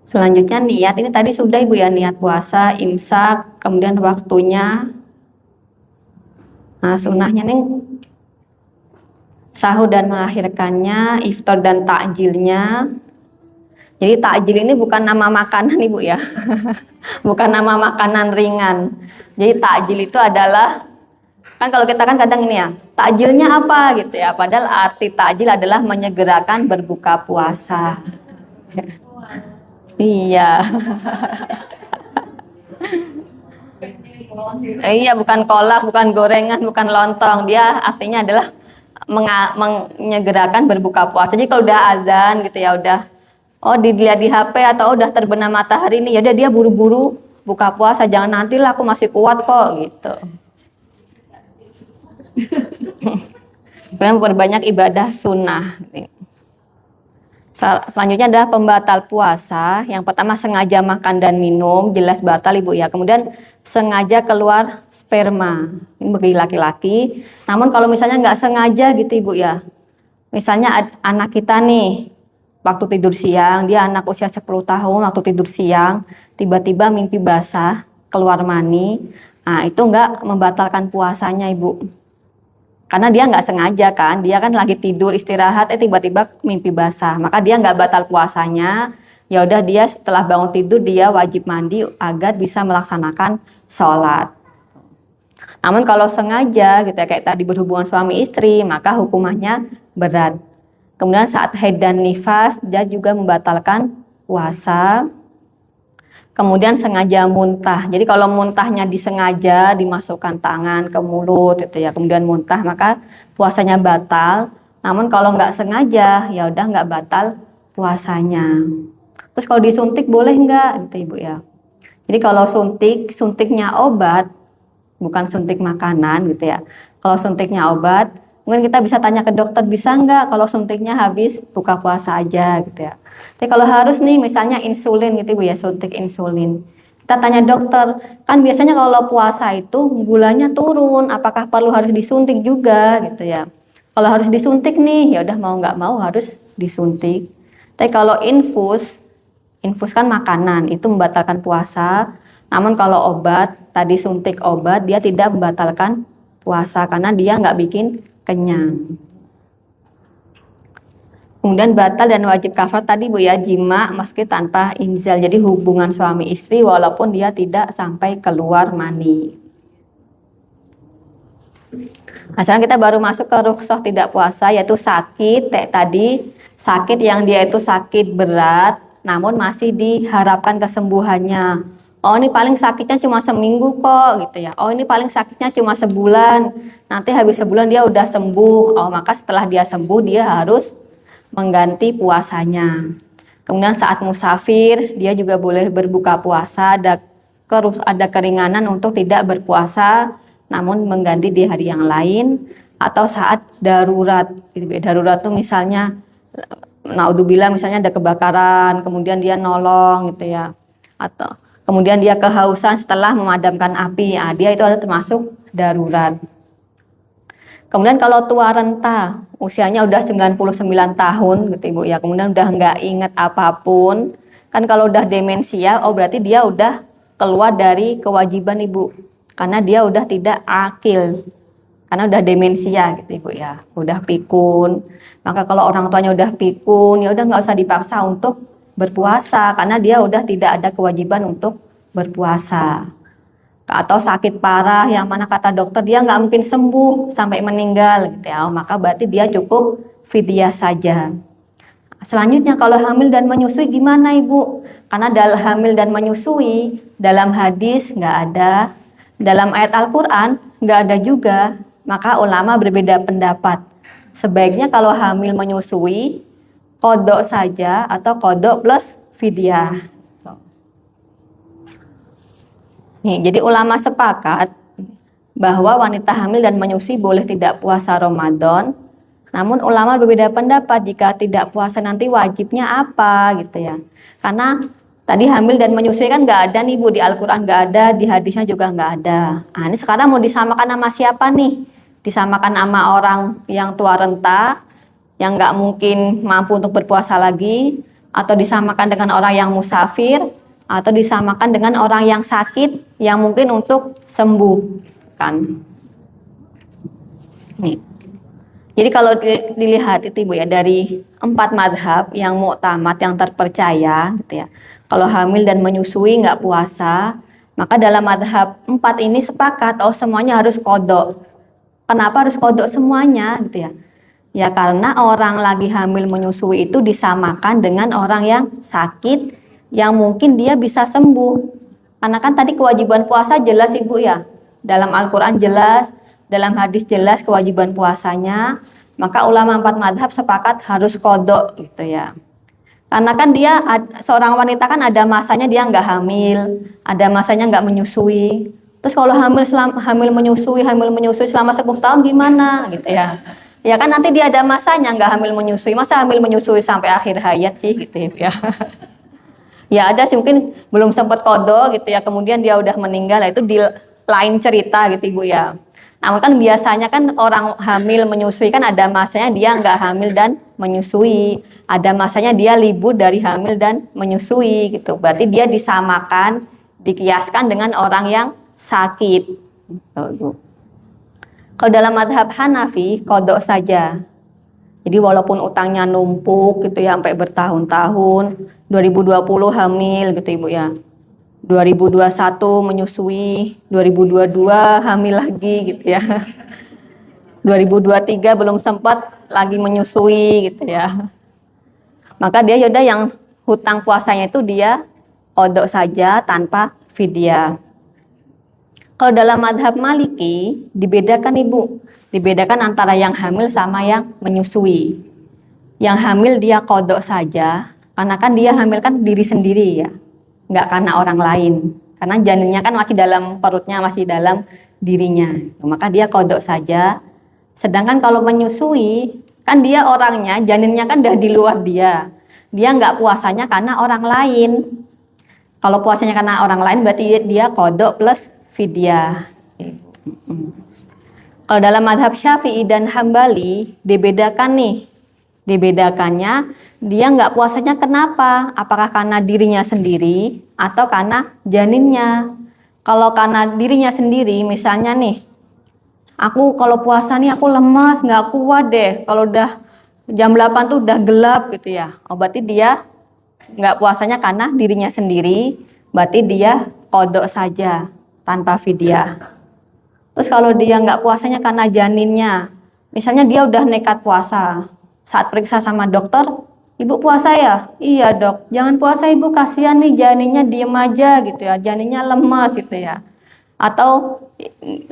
A: Selanjutnya niat, ini tadi sudah Ibu ya, niat puasa, imsak, kemudian waktunya. Nah, sunnahnya nih sahur dan mengakhirkannya, iftar dan takjilnya. Jadi takjil ini bukan nama makanan Ibu ya, bukan nama makanan ringan. Jadi takjil itu adalah, kan kalau kita kan kadang ini ya, takjilnya apa gitu ya, padahal arti takjil adalah menyegerakan berbuka puasa. Iya. Iya, bukan kolak, bukan gorengan, bukan lontong. Dia artinya adalah menyegerakan berbuka puasa. Jadi kalau udah azan gitu ya, udah dilihat di HP atau udah terbenam matahari nih, ya udah dia buru-buru buka puasa. Jangan nantilah, aku masih kuat kok gitu. Kemudian perbanyak ibadah sunnah. Selanjutnya adalah pembatal puasa. Yang pertama sengaja makan dan minum, jelas batal Ibu ya. Kemudian sengaja keluar sperma, ini bagi laki-laki. Namun kalau misalnya nggak sengaja gitu Ibu ya, misalnya anak kita nih, waktu tidur siang, dia anak usia 10 tahun, waktu tidur siang, tiba-tiba mimpi basah, keluar mani, nah itu nggak membatalkan puasanya Ibu. Karena dia nggak sengaja kan, dia kan lagi tidur istirahat, tiba-tiba mimpi basah, maka dia nggak batal puasanya. Ya udah dia setelah bangun tidur dia wajib mandi agar bisa melaksanakan sholat. Namun kalau sengaja gitu ya, kayak tadi berhubungan suami istri, maka hukumannya berat. Kemudian saat haid dan nifas dia juga membatalkan puasa. Kemudian sengaja muntah. Jadi kalau muntahnya disengaja dimasukkan tangan ke mulut gitu ya, kemudian muntah, maka puasanya batal. Namun kalau nggak sengaja ya udah nggak batal puasanya. Terus kalau disuntik boleh nggak gitu Ibu ya. Jadi kalau suntiknya obat, bukan suntik makanan gitu ya. Kalau suntiknya obat, mungkin kita bisa tanya ke dokter, bisa nggak kalau suntiknya habis buka puasa aja gitu ya. Tapi kalau harus nih misalnya insulin gitu Bu ya, suntik insulin. Kita tanya dokter, kan biasanya kalau puasa itu gulanya turun, apakah perlu harus disuntik juga gitu ya. Kalau harus disuntik nih, ya udah mau nggak mau harus disuntik. Tapi kalau infus kan makanan, itu membatalkan puasa. Namun kalau obat, tadi suntik obat, dia tidak membatalkan puasa karena dia nggak bikin kenyang. Kemudian batal dan wajib kafar tadi Bu ya, jima meski tanpa inzal. Jadi hubungan suami istri walaupun dia tidak sampai keluar mani. Nah, sekarang kita baru masuk ke rukhsah tidak puasa, yaitu sakit. Tadi sakit yang dia itu sakit berat, namun masih diharapkan kesembuhannya. Oh ini paling sakitnya cuma seminggu kok gitu ya. Oh ini paling sakitnya cuma sebulan. Nanti habis sebulan dia udah sembuh. Oh maka setelah dia sembuh dia harus mengganti puasanya. Kemudian saat musafir dia juga boleh berbuka puasa. Ada keringanan untuk tidak berpuasa, namun mengganti di hari yang lain. Atau saat darurat. Darurat tuh misalnya, naudzubillah misalnya ada kebakaran, kemudian dia nolong gitu ya. Atau kemudian dia kehausan setelah memadamkan api, nah, dia itu ada termasuk darurat. Kemudian kalau tua renta, usianya udah 99 tahun gitu Ibu ya, kemudian udah nggak inget apapun, kan kalau udah demensia, oh berarti dia udah keluar dari kewajiban Ibu, karena dia udah tidak akil, karena udah demensia gitu Ibu ya, udah pikun. Maka kalau orang tuanya udah pikun, ya udah nggak usah dipaksa untuk berpuasa, karena dia udah tidak ada kewajiban untuk berpuasa. Atau sakit parah yang mana kata dokter dia nggak mungkin sembuh sampai meninggal gitu ya, maka berarti dia cukup fidyah saja. Selanjutnya kalau hamil dan menyusui gimana Ibu? Karena dalam hamil dan menyusui dalam hadis nggak ada, dalam ayat Al-Quran nggak ada juga, maka ulama berbeda pendapat. Sebaiknya kalau hamil menyusui qodok saja atau qodok plus fidyah. Nih, jadi ulama sepakat bahwa wanita hamil dan menyusui boleh tidak puasa Ramadan. Namun ulama berbeda pendapat jika tidak puasa nanti wajibnya apa gitu ya. Karena tadi hamil dan menyusui kan nggak ada nih Bu, di Al-Quran nggak ada, di hadisnya juga nggak ada. Nah ini sekarang mau disamakan sama siapa nih? Disamakan sama orang yang tua renta, yang nggak mungkin mampu untuk berpuasa lagi, atau disamakan dengan orang yang musafir, atau disamakan dengan orang yang sakit yang mungkin untuk sembuh kan. Nih. Jadi kalau dilihat itu Ibu ya, dari 4 madhab yang mu'tamad, yang terpercaya gitu ya, kalau hamil dan menyusui nggak puasa, maka dalam madhab 4 ini sepakat semuanya harus qadha. Kenapa harus qadha semuanya gitu ya? Ya karena orang lagi hamil menyusui itu disamakan dengan orang yang sakit yang mungkin dia bisa sembuh. Karena kan tadi kewajiban puasa jelas Ibu ya, dalam Al-Quran jelas, dalam hadis jelas kewajiban puasanya, maka ulama 4 madhab sepakat harus qadha gitu ya. Karena kan dia, seorang wanita kan ada masanya dia nggak hamil, ada masanya nggak menyusui. Terus kalau hamil menyusui selama 10 tahun gimana gitu ya. Ya kan nanti dia ada masanya nggak hamil menyusui, masa hamil menyusui sampai akhir hayat sih gitu ya. Ya ada sih mungkin belum sempat qadha gitu ya, kemudian dia udah meninggal, itu di lain cerita gitu Ibu ya. Namun kan biasanya kan orang hamil menyusui kan ada masanya dia nggak hamil dan menyusui, ada masanya dia libur dari hamil dan menyusui gitu. Berarti dia disamakan, dikiaskan dengan orang yang sakit. Gitu. Kalau dalam madhab Hanafi qadha saja. Jadi walaupun utangnya numpuk gitu ya sampai bertahun-tahun, 2020 hamil gitu Ibu ya, 2021 menyusui, 2022 hamil lagi gitu ya, 2023 belum sempat lagi menyusui gitu ya. Maka dia yaudah yang hutang puasanya itu dia qadha saja tanpa fidyah. Kalau dalam madhab Maliki dibedakan Ibu, dibedakan antara yang hamil sama yang menyusui. Yang hamil dia qadha saja, karena kan dia hamil kan diri sendiri ya, nggak karena orang lain, karena janinnya kan masih dalam perutnya, masih dalam dirinya, maka dia qadha saja. Sedangkan kalau menyusui kan dia orangnya, janinnya kan udah di luar dia nggak puasanya karena orang lain. Kalau puasanya karena orang lain berarti dia qadha plus fidyah. Kalau dalam madhab Syafi'i dan Hambali dibedakan nih, dibedakannya dia nggak puasanya kenapa? Apakah karena dirinya sendiri atau karena janinnya? Kalau karena dirinya sendiri, misalnya nih, aku kalau puasa nih aku lemas, nggak kuat deh. Kalau udah jam 8 tuh udah gelap gitu ya. Berarti dia nggak puasanya karena dirinya sendiri, berarti dia qadha saja tanpa fidyah. Terus kalau dia nggak puasanya karena janinnya, misalnya dia udah nekat puasa, saat periksa sama dokter, Ibu puasa ya? Iya dok, jangan puasa Ibu, kasihan nih janinnya diem aja gitu ya, janinnya lemas gitu ya. Atau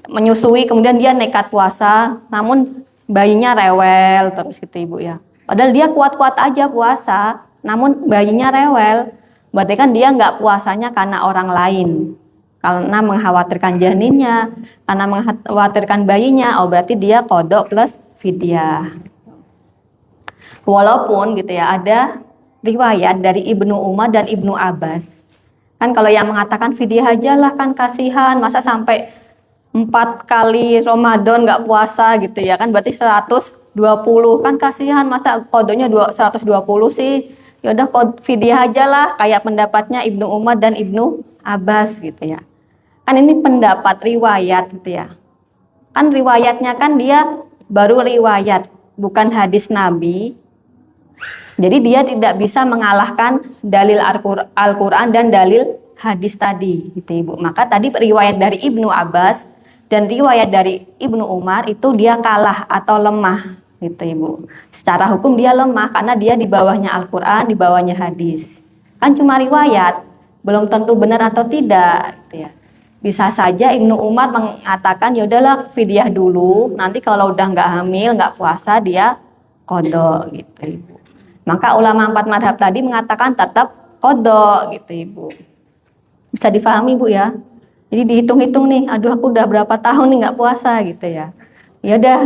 A: menyusui kemudian dia nekat puasa, namun bayinya rewel terus gitu Ibu ya. Padahal dia kuat-kuat aja puasa, namun bayinya rewel, berarti kan dia nggak puasanya karena orang lain, karena mengkhawatirkan janinnya, karena mengkhawatirkan bayinya, berarti dia qadha plus fidyah. Walaupun gitu ya ada riwayat dari Ibnu Umar dan Ibnu Abbas. Kan kalau yang mengatakan fidyah aja lah, kan kasihan, masa sampai 4 kali Ramadan nggak puasa gitu ya, kan berarti 120, kan kasihan, masa qadhanya 120 sih. Ya udah fidyah aja lah, kayak pendapatnya Ibnu Umar dan Ibnu Abbas gitu ya. Kan ini pendapat riwayat gitu ya. Kan riwayatnya kan dia baru riwayat, bukan hadis Nabi. Jadi dia tidak bisa mengalahkan dalil Al-Quran dan dalil hadis tadi gitu Ibu. Maka tadi riwayat dari Ibnu Abbas dan riwayat dari Ibnu Umar itu dia kalah atau lemah gitu Ibu. Secara hukum dia lemah karena dia di bawahnya Al-Quran, di bawahnya hadis. Kan cuma riwayat, belum tentu benar atau tidak gitu ya. Bisa saja Ibnu Umar mengatakan ya udahlah fidyah dulu, nanti kalau udah nggak hamil, nggak puasa dia qadha gitu Ibu. Maka ulama 4 madhab tadi mengatakan tetap qadha gitu Ibu. Bisa difahami Bu ya? Jadi dihitung-hitung nih, aduh aku udah berapa tahun nih nggak puasa gitu ya. Ya udah,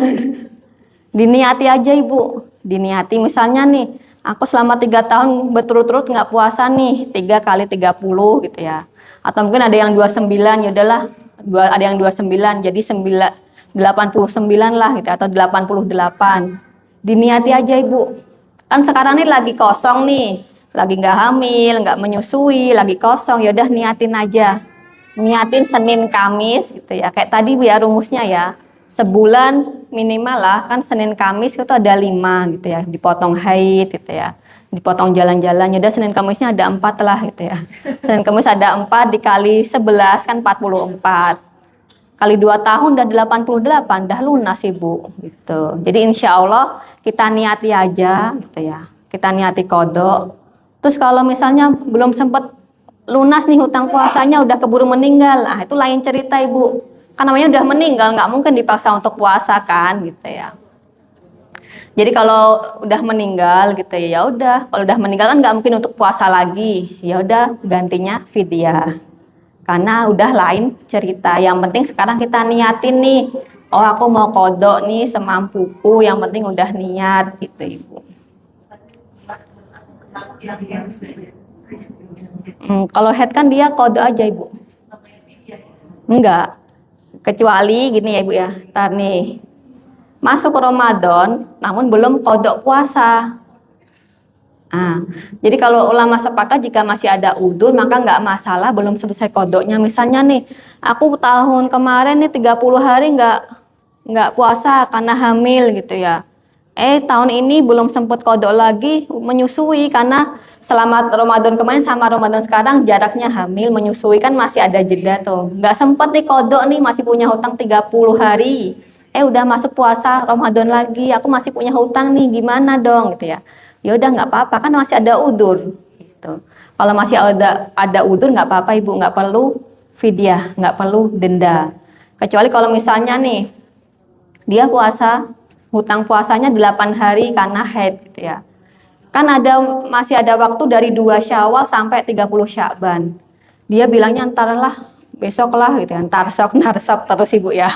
A: diniati aja ibu, diniati misalnya nih, aku selama 3 tahun berturut-turut nggak puasa nih, 3 kali 30 gitu ya. Atau mungkin ada yang 29, ya udahlah, ada yang 29, jadi 89 lah gitu, atau 88. Diniati aja ibu. Kan sekarang nih lagi kosong nih, lagi nggak hamil, nggak menyusui, lagi kosong, ya udah niatin aja. Niatin Senin Kamis gitu ya. Kayak tadi biar rumusnya ya. Sebulan minimal lah, kan Senin Kamis itu ada 5 gitu ya, dipotong haid gitu ya, dipotong jalan-jalan, ya udah Senin Kamisnya ada 4 lah gitu ya. Senin Kamis ada 4 dikali 11 kan 44. Kali 2 tahun udah 88, dah lunas ibu gitu. Jadi insya Allah kita niati aja gitu ya, kita niati kodok. Terus kalau misalnya belum sempat lunas nih hutang puasanya, udah keburu meninggal, ah itu lain cerita ibu. Kan namanya udah meninggal, nggak mungkin dipaksa untuk puasa kan gitu ya. Jadi kalau udah meninggal gitu ya udah, kalau udah meninggal kan nggak mungkin untuk puasa lagi, ya udah gantinya fidyah. Karena udah lain cerita. Yang penting sekarang kita niatin nih, oh aku mau kodok nih semampuku, yang penting udah niat gitu ibu. Kalau head kan dia kodok aja ibu. Enggak. Kecuali gini ya ibu ya, ntar nih masuk Ramadan namun belum kodok puasa. Nah, jadi kalau ulama sepakat jika masih ada udzur maka nggak masalah belum selesai kodoknya. Misalnya nih, aku tahun kemarin nih 30 hari nggak puasa karena hamil gitu ya. Tahun ini belum sempat kodok lagi menyusui karena selama Ramadan kemarin sama Ramadan sekarang jaraknya hamil menyusui kan masih ada jeda tuh. Nggak sempat nih kodok nih, masih punya hutang 30 hari. Udah masuk puasa Ramadan lagi, aku masih punya hutang nih, gimana dong gitu ya. Ya udah nggak apa-apa kan masih ada udzur gitu. Kalau masih ada udzur nggak apa-apa ibu, nggak perlu fidyah, nggak perlu denda. Kecuali kalau misalnya nih dia puasa, hutang puasanya 8 hari karena haid gitu ya. Kan masih ada waktu dari 2 Syawal sampai 30 Sya'ban. Dia bilangnya besok lah gitu ya. Ntar sok terus ibu ya.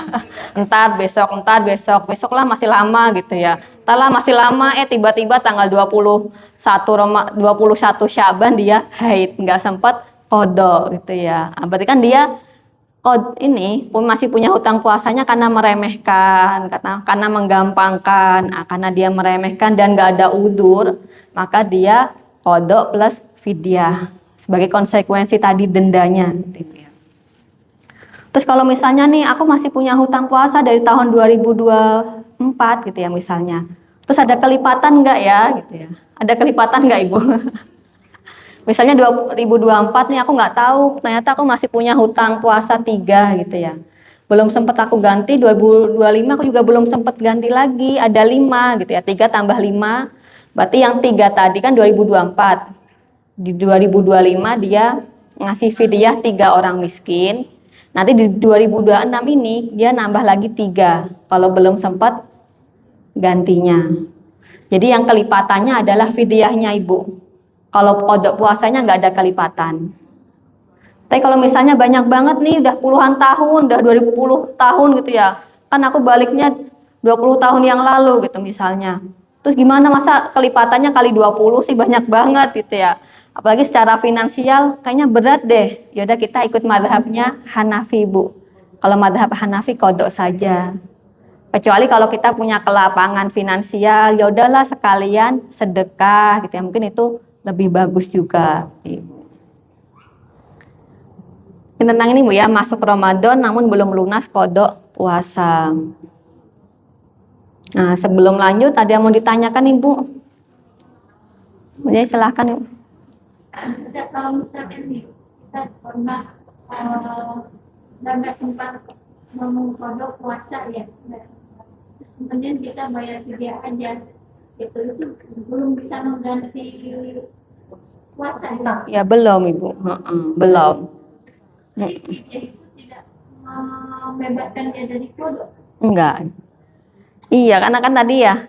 A: Ntar besok lah masih lama gitu ya. Ntar lah masih lama tiba-tiba tanggal 21 Sya'ban dia haid, nggak sempat qadha gitu ya. Berarti kan dia ini masih punya hutang puasanya karena meremehkan, karena menggampangkan, karena dia meremehkan dan nggak ada udzur, maka dia qadha plus fidyah sebagai konsekuensi tadi dendanya. Gitu ya. Terus kalau misalnya nih aku masih punya hutang puasa dari tahun 2024 gitu ya misalnya, terus ada kelipatan nggak ya gitu ya? Ada kelipatan nggak ibu? Misalnya 2024 nih aku nggak tahu, ternyata aku masih punya hutang puasa 3 gitu ya. Belum sempat aku ganti, 2025 aku juga belum sempat ganti lagi, ada 5 gitu ya, 3 tambah 5, berarti yang 3 tadi kan 2024. Di 2025 dia ngasih fidyah 3 orang miskin, nanti di 2026 ini dia nambah lagi 3 kalau belum sempat gantinya. Jadi yang kelipatannya adalah fidyahnya ibu. Kalau kodok puasanya nggak ada kelipatan. Tapi kalau misalnya banyak banget nih, udah puluhan tahun, udah 20 tahun gitu ya, kan aku baliknya 20 tahun yang lalu gitu misalnya. Terus gimana masa kelipatannya kali 20 sih banyak banget gitu ya. Apalagi secara finansial kayaknya berat deh. Yaudah kita ikut madhabnya Hanafi bu. Kalau madhab Hanafi kodok saja. Kecuali kalau kita punya kelapangan finansial, ya udahlah sekalian sedekah gitu ya. Mungkin itu lebih bagus juga. Tentang ini bu ya, masuk Ramadan namun belum lunas kodok puasa. Nah sebelum lanjut ada yang mau ditanyakan ibu? Jadi silahkan ibu.
B: Kalau misalkan nih kita pernah nggak sempat mengkodok puasa ya, nggak sempat. Terus kemudian kita bayar fidyah aja, itu belum bisa mengganti puasa
A: ya? Ya belum ibu, belum.
B: Jadi itu tidak membebaskan dia dari kodok?
A: Enggak. Iya, karena kan tadi ya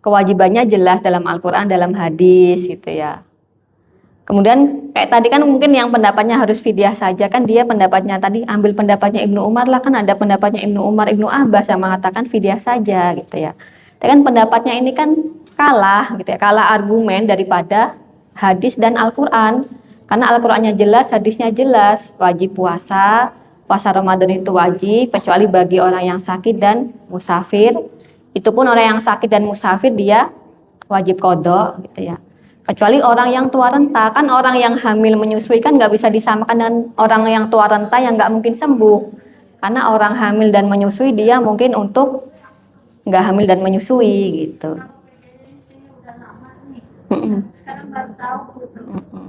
A: kewajibannya jelas dalam Al-Quran, dalam hadis gitu ya. Kemudian kayak tadi kan mungkin yang pendapatnya harus fidyah saja, kan dia pendapatnya tadi ambil pendapatnya Ibnu Umar lah, kan ada pendapatnya Ibnu Umar, Ibnu Abbas yang mengatakan fidyah saja gitu ya. Tapi kan pendapatnya ini kan kalah gitu ya, kalah argumen daripada hadis dan Al-Qur'an. Karena Al-Qur'annya jelas, hadisnya jelas, wajib puasa, puasa Ramadan itu wajib kecuali bagi orang yang sakit dan musafir. Itu pun orang yang sakit dan musafir dia wajib qadha gitu ya. Kecuali orang yang tua renta, kan orang yang hamil menyusui kan nggak bisa disamakan dengan orang yang tua renta yang nggak mungkin sembuh. Karena orang hamil dan menyusui dia mungkin untuk nggak hamil dan menyusui gitu.
B: Udah lama nih.
A: Mm-mm.
B: Sekarang baru tahu gitu.
A: Mm-mm.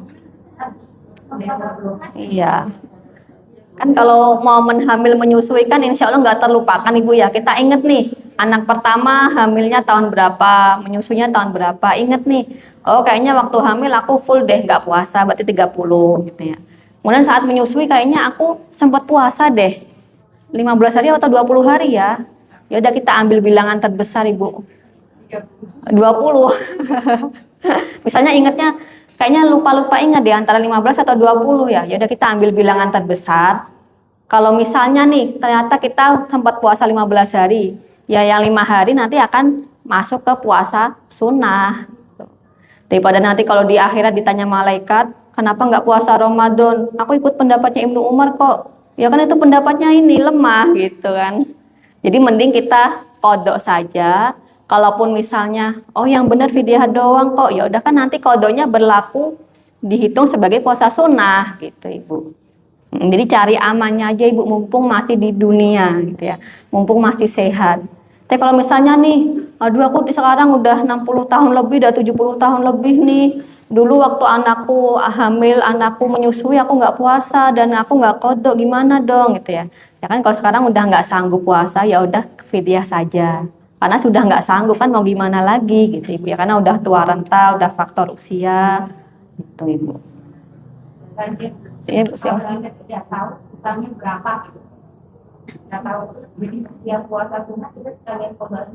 B: Harus mengkonfirmasi.
A: Iya. Kan kalau momen hamil menyusui kan insya Allah nggak terlupakan Ibu ya. Kita inget nih, anak pertama hamilnya tahun berapa, menyusunya tahun berapa. Inget nih, oh kayaknya waktu hamil aku full deh nggak puasa, berarti 30 gitu ya. Kemudian saat menyusui kayaknya aku sempat puasa deh, 15 hari atau 20 hari ya. Ya udah kita ambil bilangan terbesar Ibu, 20. Misalnya ingetnya, kayaknya lupa-lupa ingat deh antara 15 atau 20 ya. Ya udah kita ambil bilangan terbesar. Kalau misalnya nih ternyata kita sempat puasa 15 hari, ya yang 5 hari nanti akan masuk ke puasa sunnah. Daripada nanti kalau di akhirat ditanya malaikat, kenapa nggak puasa Ramadan? Aku ikut pendapatnya Ibnu Umar kok. Ya kan itu pendapatnya ini lemah gitu kan. Jadi mending kita qadha saja. Kalaupun misalnya, oh yang benar fidyah doang kok, ya udah kan nanti qadhanya berlaku dihitung sebagai puasa sunnah gitu Ibu. Jadi cari amannya aja Ibu, mumpung masih di dunia gitu ya, mumpung masih sehat. Tapi kalau misalnya nih, aduh aku sekarang udah 60 tahun lebih, udah 70 tahun lebih nih. Dulu waktu anakku hamil, anakku menyusui, aku nggak puasa dan aku nggak qadha, gimana dong gitu ya. Ya kan kalau sekarang udah nggak sanggup puasa, ya udah fidyah saja. Karena sudah nggak sanggup kan mau gimana lagi gitu Ibu ya, karena udah tua renta, udah faktor usia gitu Ibu. Iya Bu, silakan.
C: Kalau Anda tidak tahu utangnya berapa gitu. Nggak tahu, jadi yang puasa sunnah kita sekalian kembali.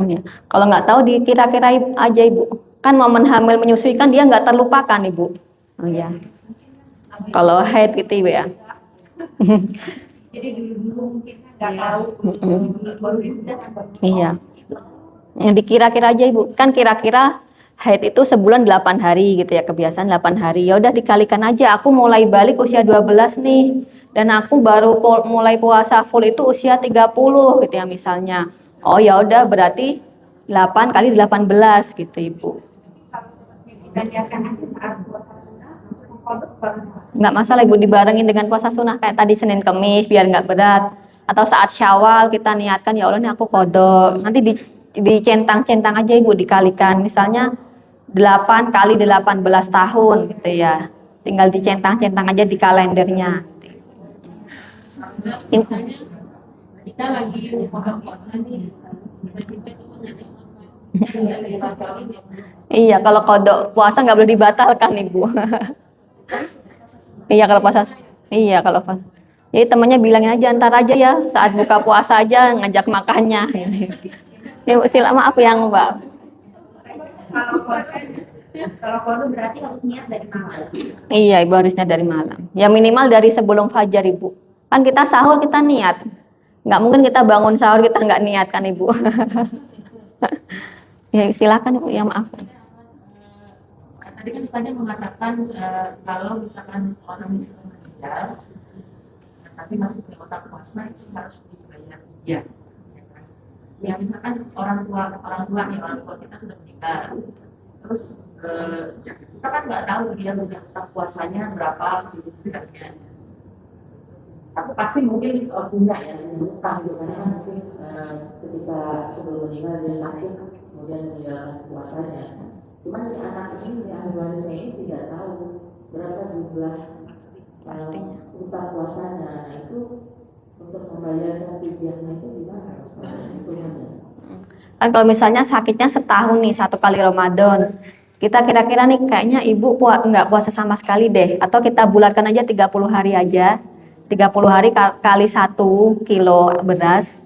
A: Iya. Kalau nggak tahu dikira-kira aja Ibu. Kan momen hamil menyusui kan dia nggak terlupakan Ibu. Oh iya. Kalau haid gitu Ibu ya.
C: Jadi dulu mungkin nggak tahu. Baru sudah.
A: Iya. Yang dikira-kira aja Ibu. Kan kira-kira haid itu sebulan 8 hari gitu ya, kebiasaan 8 hari. Ya udah dikalikan aja, aku mulai balik usia 12 nih. Dan aku baru mulai puasa full itu usia 30 gitu ya misalnya. Oh ya udah berarti 8 kali 18 gitu Ibu.
C: Kita niatkan aja saat puasa sunnah, kodok baru.
A: Nggak masalah Ibu, dibarengin dengan puasa sunnah kayak tadi Senin Kemis biar nggak berat. Atau saat Syawal kita niatkan ya Allah nih aku qadha. Nanti dicentang-centang aja Ibu, dikalikan. Misalnya 8 kali 18 tahun gitu ya. Tinggal dicentang-centang aja di kalendernya.
D: Misalnya kita lagi buka puasa nih, tiba-tiba itu nggak dibatalin ya.
A: Iya, kalau qadha puasa nggak boleh dibatalkan Ibu. Iya kalau puasa. Iya kalau puasa. Jadi temannya bilangin aja ntar aja ya, saat buka puasa aja ngajak makannya. Ya silakan, maaf yang Mbak.
C: Kalau kodok berarti harus niat dari malam.
A: Iya Ibu, harusnya dari malam. Ya minimal dari sebelum fajar Ibu. Kan kita sahur kita niat. Nggak mungkin kita bangun sahur kita nggak niat kan Ibu. Ya silakan Ibu, ya maaf.
D: Tadi kan tadi mengatakan kalau misalkan orang misalkan meninggal, tapi masih punya otak puasa itu harus dibayar. Ya. Ya misalkan orang tua nih, orang tua kita sudah meninggal, terus kita kan nggak tahu dia punya otak puasanya berapa gitu tidaknya. Tapi pasti mungkin punya ya, utang gitu kan, mungkin ketika sebelum meninggal dia sakit, kemudian meninggalkan puasanya. Cuma si anak ini, si ahli warisnya ini tidak tahu berapa jumlah
A: Pastinya.
D: utang puasanya. Nah itu untuk membayarkan fidyahnya itu gimana? Hitungannya.
A: Kan kalau misalnya sakitnya setahun nih, 1 kali Ramadan, kita kira-kira nih kayaknya ibu nggak puasa sama sekali deh, atau kita bulatkan aja 30 hari aja, 30 hari kali 1 kilo beras.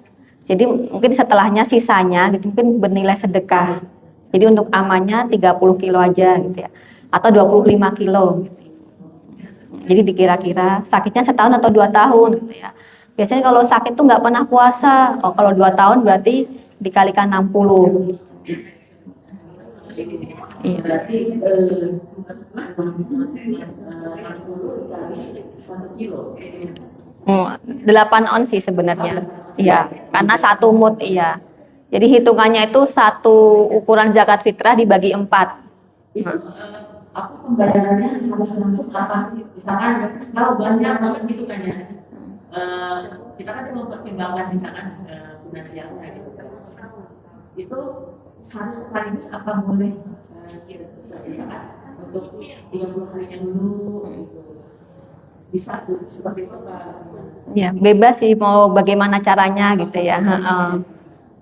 A: Jadi mungkin setelahnya sisanya gitu, mungkin bernilai sedekah. Jadi untuk amannya 30 kilo aja gitu ya. atau 25 kilo. Jadi dikira-kira sakitnya setahun atau 2 tahun gitu ya. Biasanya kalau sakit tuh nggak pernah puasa. Oh, kalau 2 tahun berarti dikalikan 60. Iya.
D: Berarti dikali 1 kilo.
A: 8 ons sih sebenarnya. Iya, karena 1 mut iya. Jadi hitungannya itu 1 ukuran zakat fitrah dibagi 4.
D: Itu aku pembayarannya harus masuk apa? Misalkan kalau banyak banget gitu kan ya. Kita kan mempertimbangkan misalkan finansialnya gitu kan. Itu harus sekaligus apa boleh misalkan untuk 30 harinya dulu gitu. Bisa seperti itu Pak.
A: Ya, bebas sih mau bagaimana caranya gitu ya.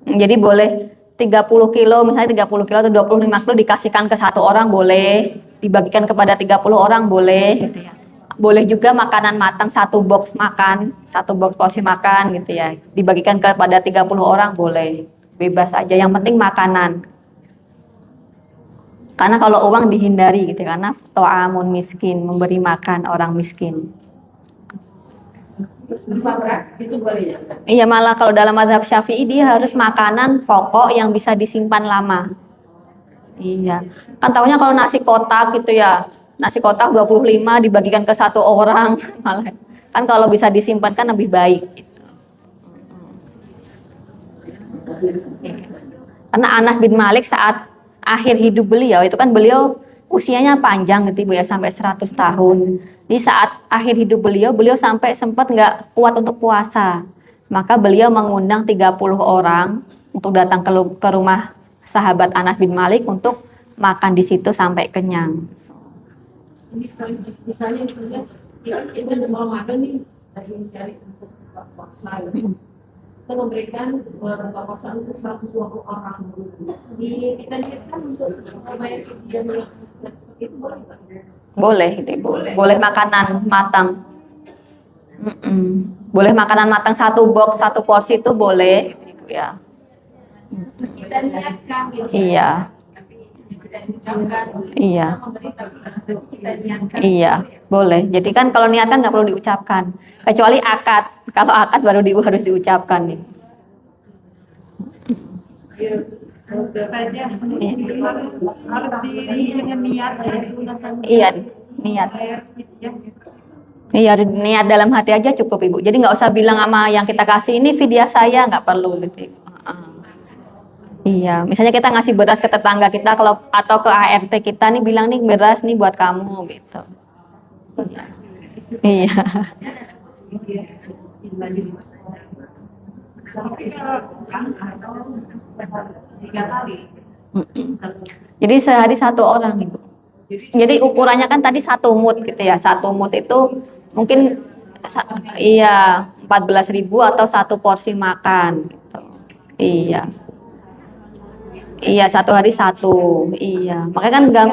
A: Jadi boleh 30 kilo, misalnya 30 kilo atau 25 kilo dikasihkan ke 1 orang boleh, dibagikan kepada 30 orang boleh gitu ya. Boleh juga makanan matang 1 box makan, 1 box porsi makan gitu ya. Dibagikan kepada 30 orang boleh. Bebas aja, yang penting makanan. Karena kalau uang dihindari gitu karena to'amun miskin, memberi makan orang miskin.
D: Terus berupa beras itu boleh ya?
A: Iya, malah kalau dalam mazhab Syafi'i dia harus makanan pokok yang bisa disimpan lama. Iya. Kan tahunya kalau nasi kotak gitu ya. Nasi kotak 25 dibagikan ke 1 orang malah. Kan kalau bisa disimpan kan lebih baik gitu. Karena Anas bin Malik saat akhir hidup beliau itu kan beliau usianya panjang gitu Ibu ya sampai 100 tahun. Di saat akhir hidup beliau sampai sempat nggak kuat untuk puasa. Maka beliau mengundang 30 orang untuk datang ke rumah sahabat Anas bin Malik untuk makan di situ sampai kenyang.
B: Misalnya kita udah Ramadan nih lagi mencari untuk buka puasa gitu. Kita memberikan buka puasa untuk 120 orang. Kita niatkan untuk membayar dia melakukan seperti itu boleh nggak?
A: Boleh gitu Ibu. Boleh makanan matang. Boleh makanan matang 1 box 1 porsi itu boleh Ibu ya.
B: Kita niatkan gitu.
A: Iya.
B: Tapi kita ucapkan.
A: Iya.
B: Kita memberi tapi kita niatkan.
A: Iya, boleh. Jadi kan kalau niat kan nggak perlu diucapkan. Kecuali akad. Kalau akad baru harus diucapkan nih. Iya, niat. Iya, niat dalam hati aja cukup Ibu. Jadi nggak usah bilang sama yang kita kasih ini fidyah saya, nggak perlu gitu. Iya, misalnya kita ngasih beras ke tetangga kita kalau atau ke ART kita nih bilang nih beras nih buat kamu gitu. Iya. Jadi sehari 1 orang Ibu. Jadi ukurannya kan tadi 1 mut gitu ya. 1 mut itu mungkin iya 14.000 atau 1 porsi makan gitu. Iya. Iya 1 hari 1. Iya. Makanya kan enggak.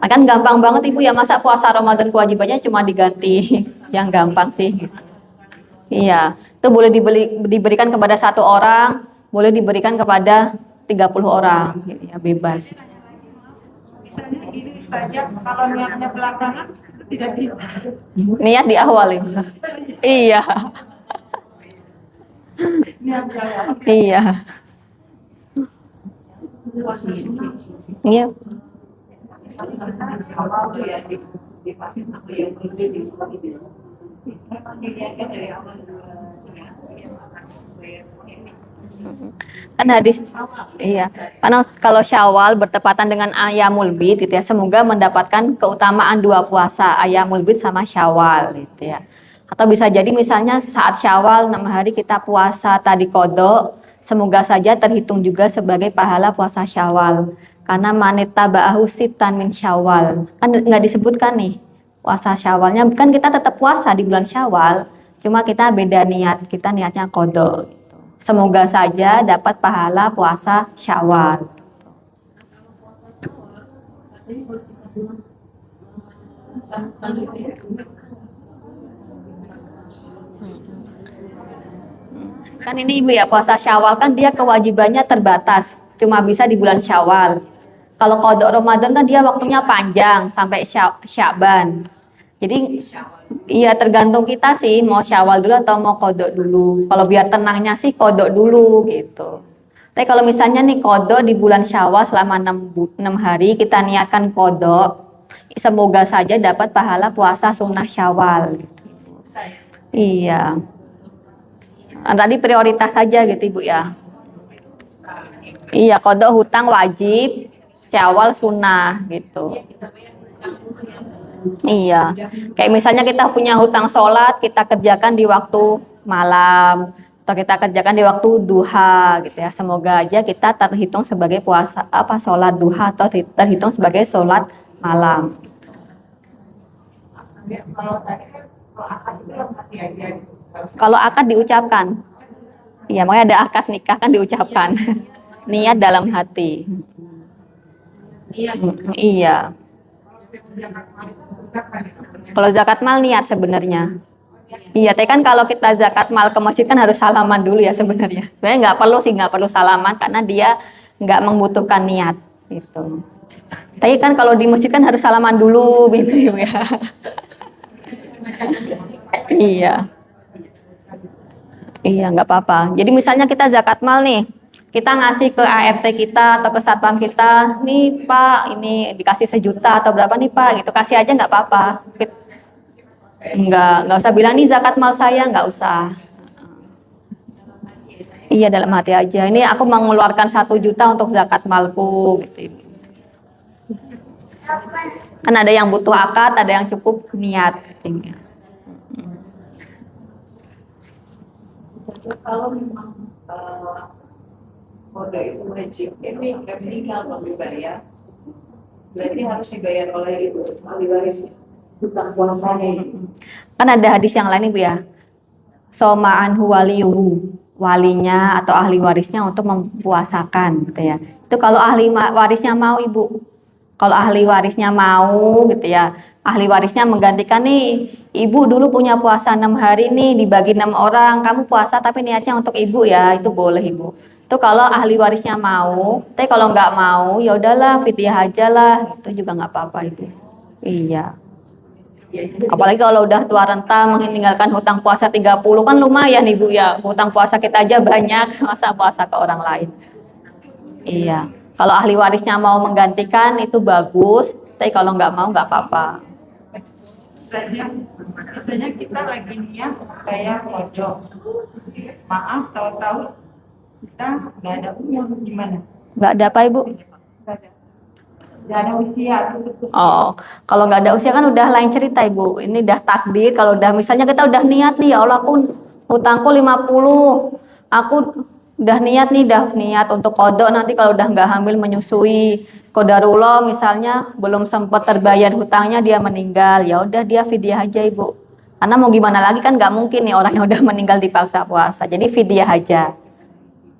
A: Makanya kan gampang banget Ibu ya, masa puasa Ramadan kewajibannya cuma diganti yang gampang sih gitu. Iya, itu boleh diberikan kepada 1 orang, boleh diberikan kepada 30 orang, gitu ya, bebas.
C: Misalnya ini saja kalau niatnya belakangan itu tidak bisa.
A: Niat di awal Ibu. Iya.
C: Niat di awal.
A: Iya. Iya.
C: Awal tuh ya di pasien aku yang berhenti di sekolah itu. Saya pasti niatkan dari awal
A: Kan hadis iya. Karena kalau Syawal bertepatan dengan Ayyamul Bid gitu ya, semoga mendapatkan keutamaan 2 puasa, Ayyamul Bid sama Syawal gitu ya. Atau bisa jadi misalnya saat Syawal 6 hari kita puasa tadi qadha, semoga saja terhitung juga sebagai pahala puasa Syawal. Karena manita ba'ahu sitan min Syawal. Kan nggak disebutkan nih puasa Syawalnya, kan kita tetap puasa di bulan Syawal, cuma kita beda niat, kita niatnya qadha gitu. Semoga saja dapat pahala puasa Syawal. Kan ini Ibu ya, puasa Syawal kan dia kewajibannya terbatas, cuma bisa di bulan Syawal. Kalau qadha Ramadan kan dia waktunya panjang sampai Sya'ban. Jadi iya tergantung kita sih mau Syawal dulu atau mau qadha dulu. Kalau biar tenangnya sih qadha dulu gitu. Tapi kalau misalnya nih qadha di bulan Syawal selama 6 hari kita niatkan qadha, semoga saja dapat pahala puasa sunnah Syawal gitu. Iya. Tadi prioritas saja gitu Ibu ya. Iya, qadha hutang wajib, Syawal sunnah gitu. Iya. Kayak misalnya kita punya hutang sholat, kita kerjakan di waktu malam atau kita kerjakan di waktu duha gitu ya. Semoga aja kita terhitung sebagai puasa sholat duha atau terhitung sebagai sholat malam.
C: Kalau tadi kan kalau akad itu yang mati aja.
A: Kalau akad diucapkan, iya makanya ada akad nikah kan diucapkan. Niat dalam hati. Iya. Kalau zakat mal niat sebenarnya. Iya, tapi kan kalau kita zakat mal ke masjid kan harus salaman dulu ya sebenarnya. Sebenarnya nggak perlu salaman karena dia nggak membutuhkan niat gitu. Tapi kan kalau di masjid kan harus salaman dulu gitu ya. Iya. Iya, nggak apa-apa. Jadi misalnya kita zakat mal nih, kita ngasih ke ART kita atau ke satpam kita, nih Pak, ini dikasih 1 juta atau berapa nih Pak, gitu. Kasih aja nggak apa-apa. Nggak usah bilang nih zakat mal saya, nggak usah. Iya, dalam hati aja. Ini aku mengeluarkan 1 juta untuk zakat malku, gitu. Kan ada yang butuh akad, ada yang cukup niat. Gitu.
C: Kalau memang qadha itu wajib, ini sampai meninggal belum dibayar, berarti harus dibayar oleh ibu ahli waris hutang puasanya.
A: Kan ada hadis yang lain Ibu ya. Soma'anhu waliyuhu, walinya atau ahli warisnya untuk mempuasakan gitu ya. Itu kalau ahli warisnya mau Ibu. Kalau ahli warisnya mau gitu ya, ahli warisnya menggantikan nih, ibu dulu punya puasa 6 hari nih, dibagi 6 orang, kamu puasa tapi niatnya untuk ibu ya, itu boleh Ibu. Itu kalau ahli warisnya mau, tapi kalau nggak mau, ya udahlah fidyah aja lah, itu juga nggak apa-apa Ibu. Iya. Apalagi kalau udah tua renta meninggalkan hutang puasa 30 kan lumayan Ibu ya, hutang puasa kita aja banyak, masa puasa ke orang lain. Iya. Kalau ahli warisnya mau menggantikan itu bagus, tapi kalau nggak mau nggak apa-apa.
C: Biasanya kita lagi niat kayak pojok, maaf tahu-tahu kita nggak ada uang, gimana?
A: Nggak ada apa Ibu?
C: Nggak ada usia.
A: Oh, kalau nggak ada usia kan udah lain cerita Ibu. Ini udah takdir. Kalau udah misalnya kita udah niat nih, ya Allah aku hutangku 50, aku udah niat untuk qadha nanti kalau udah nggak hamil menyusui. Qadarullah misalnya belum sempat terbayar hutangnya dia meninggal, ya udah dia fidyah aja Ibu. Karena mau gimana lagi kan nggak mungkin nih orang yang udah meninggal dipaksa puasa. Jadi fidyah aja.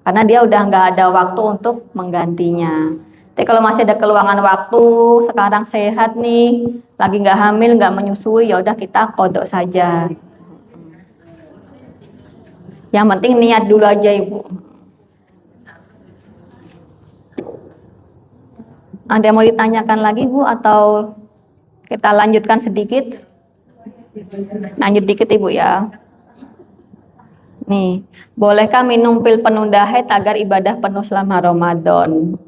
A: Karena dia udah nggak ada waktu untuk menggantinya. Tapi kalau masih ada keluangan waktu, sekarang sehat nih, lagi nggak hamil, nggak menyusui, ya udah kita qadha saja. Yang penting niat dulu aja Ibu. Ada yang mau ditanyakan lagi Bu atau kita lanjutkan sedikit? Lanjut dikit Ibu ya. Nih, bolehkah minum pil penunda haid agar ibadah penuh selama Ramadan?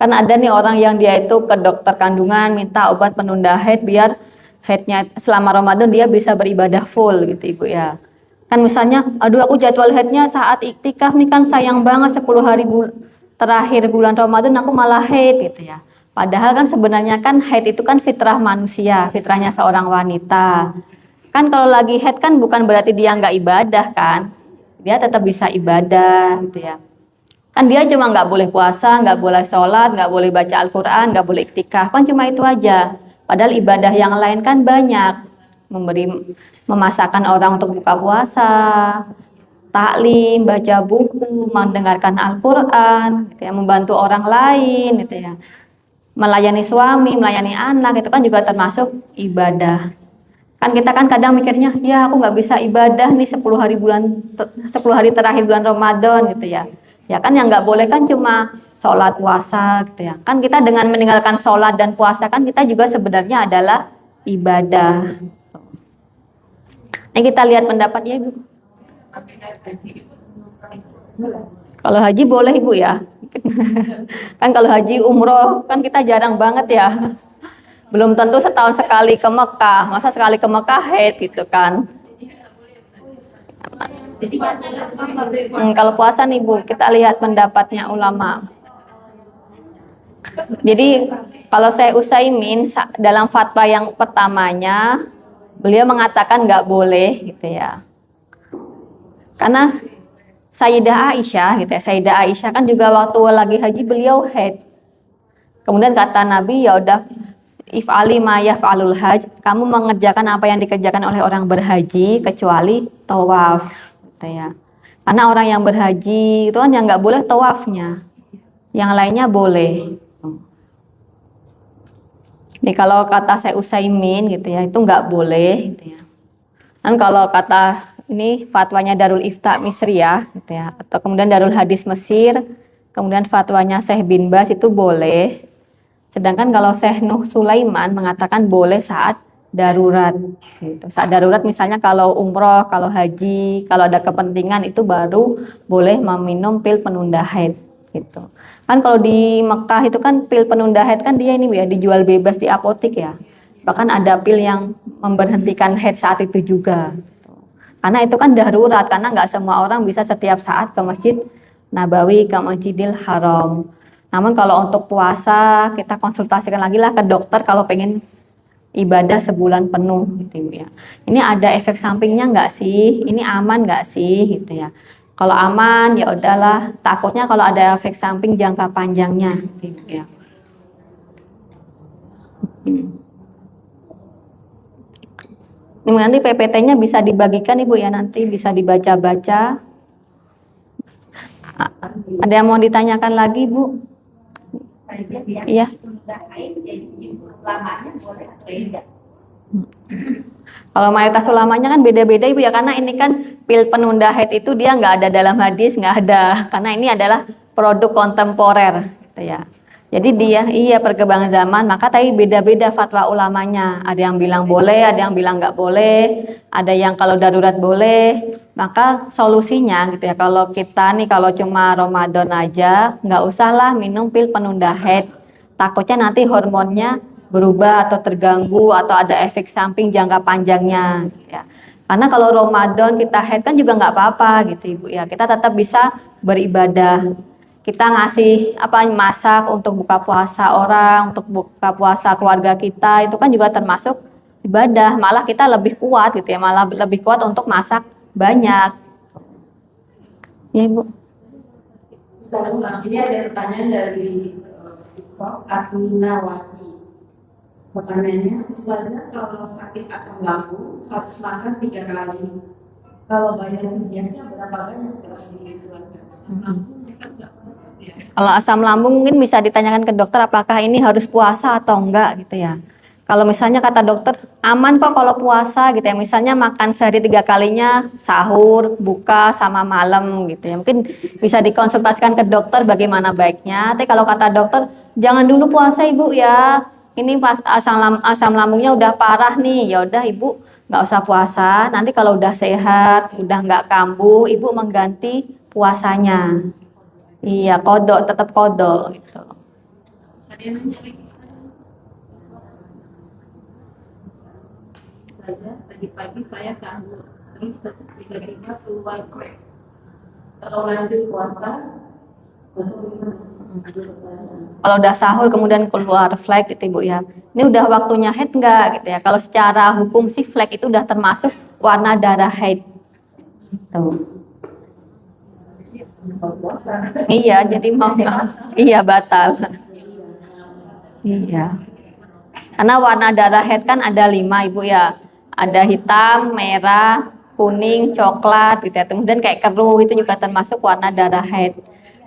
A: Kan ada nih orang yang dia itu ke dokter kandungan minta obat penunda haid biar haidnya selama Ramadan dia bisa beribadah full gitu Ibu ya. Kan misalnya, aduh aku jadwal haidnya saat iktikaf nih kan sayang banget 10 hari terakhir bulan Ramadan aku malah haid gitu ya. Padahal kan sebenarnya kan haid itu kan fitrah manusia, fitrahnya seorang wanita. Kan kalau lagi haid kan bukan berarti dia nggak ibadah kan. Dia tetap bisa ibadah gitu ya. Kan dia cuma nggak boleh puasa, nggak boleh sholat, nggak boleh baca Al-Quran, nggak boleh iktikaf, kan cuma itu aja. Padahal ibadah yang lain kan banyak, memasakkan orang untuk buka puasa, taklim, baca buku, mendengarkan Al-Quran, gitu ya, membantu orang lain, gitu ya, melayani suami, melayani anak, itu kan juga termasuk ibadah. Kan kita kan kadang mikirnya, ya aku nggak bisa ibadah nih 10 hari terakhir bulan Ramadan gitu ya. Ya kan yang nggak boleh kan cuma sholat, puasa gitu ya. Kan kita dengan meninggalkan sholat dan puasa kan kita juga sebenarnya adalah ibadah. Ini kita lihat pendapatnya Ibu. Kalau haji boleh Ibu ya. Kan kalau haji umroh kan kita jarang banget ya. Belum tentu setahun sekali ke Mekah. Masa sekali ke Mekah haid gitu kan. Kalau puasa nih Bu, kita lihat pendapatnya ulama. Jadi kalau saya Utsaimin dalam fatwa yang pertamanya beliau mengatakan nggak boleh gitu ya. Karena Sayyidah Aisyah gitu ya, Sayyidah Aisyah kan juga waktu lagi haji beliau haid. Kemudian kata Nabi, ya udah if'ali ma yaf'alul hajj, kamu mengerjakan apa yang dikerjakan oleh orang berhaji kecuali tawaf gitu ya. Karena orang yang berhaji itu kan yang nggak boleh tawafnya. Yang lainnya boleh. Nih kalau kata saya Utsaimin gitu ya, itu nggak boleh gitu ya. Dan kalau kata ini fatwanya Darul Ifta Misriyah gitu ya, atau kemudian Darul Hadis Mesir, kemudian fatwanya Syekh bin Baz itu boleh. Sedangkan kalau Syekh Nuh Sulaiman mengatakan boleh saat darurat gitu. Saat darurat misalnya kalau umroh, kalau haji, kalau ada kepentingan itu baru boleh meminum pil penunda haid gitu. Kan kalau di Mekah itu kan pil penunda haid kan dia ini ya dijual bebas di apotek ya. Bahkan ada pil yang memberhentikan haid saat itu juga. Karena itu kan darurat, karena nggak semua orang bisa setiap saat ke Masjid Nabawi, ke Masjidil Haram. Namun kalau untuk puasa kita konsultasikan lagi lah ke dokter kalau pengen ibadah sebulan penuh gitu ya. Ini ada efek sampingnya nggak sih? Ini aman nggak sih gitu ya? Kalau aman ya udahlah. Takutnya kalau ada efek samping jangka panjangnya gitu ya. Ini nanti PPT-nya bisa dibagikan Ibu ya, nanti bisa dibaca-baca. Ada yang mau ditanyakan lagi Bu? Iya. Kalau mayoritas ulamanya kan beda-beda Ibu ya, karena ini kan pil penunda haid itu dia nggak ada dalam hadis, nggak ada, karena ini adalah produk kontemporer gitu ya. Jadi dia perkembangan zaman, maka tadi beda-beda fatwa ulamanya. Ada yang bilang boleh, ada yang bilang nggak boleh, ada yang kalau darurat boleh. Maka solusinya gitu ya, kalau kita nih kalau cuma Ramadan aja, nggak usahlah minum pil penunda haid. Takutnya nanti hormonnya berubah atau terganggu atau ada efek samping jangka panjangnya gitu ya. Karena kalau Ramadan kita haid kan juga nggak apa-apa gitu Ibu ya. Kita tetap bisa beribadah. Kita ngasih masak untuk buka puasa orang, untuk buka puasa keluarga kita, itu kan juga termasuk ibadah. Malah kita lebih kuat gitu ya, malah lebih kuat untuk masak banyak. Ya Ibu.
B: Ini ada pertanyaan dari Asminawati. Pertanyaannya, Ustazah, kalau sakit asam lambung harus makan 3 kali. Kalau bayar fidyahnya berapa banyak terus di keluarga?
A: Kalau asam lambung mungkin bisa ditanyakan ke dokter apakah ini harus puasa atau enggak gitu ya. Kalau misalnya kata dokter aman kok kalau puasa gitu ya, misalnya makan sehari 3 kalinya sahur, buka sama malam gitu ya. Mungkin bisa dikonsultasikan ke dokter bagaimana baiknya. Tapi kalau kata dokter jangan dulu puasa Ibu ya. Ini pas asam lambungnya udah parah nih, ya udah Ibu nggak usah puasa. Nanti kalau udah sehat, udah nggak kambuh, Ibu mengganti puasanya. Iya, kodok, tetap kodok gitu.
B: Ada yang nanya lagi, pagi saya sahur, terus tiba-tiba keluar krek. Kalau lanjut puasa,
A: kalau udah sahur kemudian keluar flek gitu Ibu ya. Ini udah waktunya haid enggak gitu ya. Kalau secara hukum sih flek itu udah termasuk warna darah haid. Tuh. Iya, jadi mau iya batal. Iya. Karena warna darah haid kan ada 5 Ibu ya. Ada hitam, merah, kuning, coklat gitu ya. Kemudian kayak keruh itu juga termasuk warna darah haid.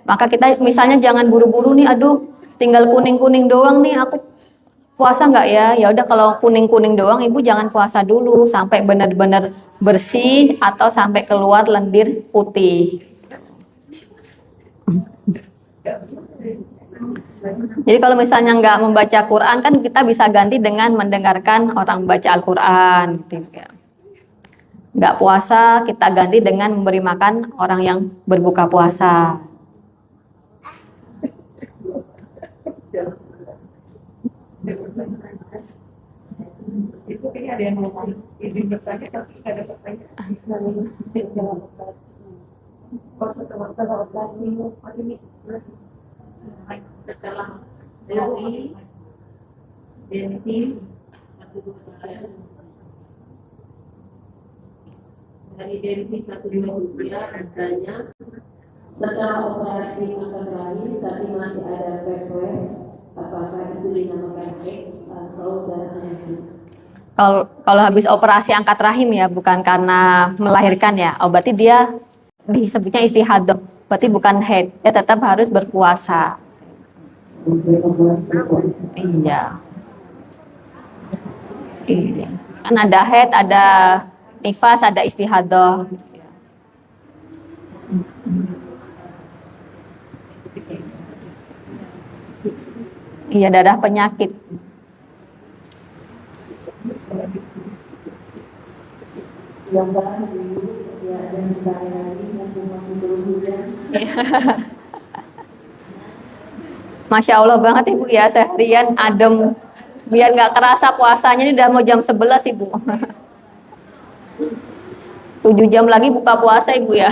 A: Maka kita misalnya jangan buru-buru nih, aduh tinggal kuning-kuning doang nih, aku puasa nggak ya? Ya udah kalau kuning-kuning doang Ibu jangan puasa dulu sampai benar-benar bersih atau sampai keluar lendir putih. Jadi kalau misalnya nggak membaca Quran kan kita bisa ganti dengan mendengarkan orang baca Al-Quran gitu ya. Nggak puasa kita ganti dengan memberi makan orang yang berbuka puasa.
C: Itu kayaknya ada yang ngomong izin bertanya tapi nggak ada pertanyaan.
B: Setelah operasi ini setelah dari Denti dari Denti 123 adanya setelah operasi angkat rahim tapi masih ada pek-pek, apakah itu dinamakan haid atau darah penyakit?
A: Kalau habis operasi angkat rahim ya bukan karena melahirkan ya. Oh, berarti dia disebutnya istihadah. Berarti bukan haid. Dia tetap harus berpuasa. Iya. Iya. Kan ada haid, ada nifas, ada istihadah. Iya, darah penyakit. Masya Allah banget Ibu ya, seharian adem. Biar nggak kerasa puasanya, ini udah mau jam 11 Ibu. 7 jam lagi buka puasa Ibu ya.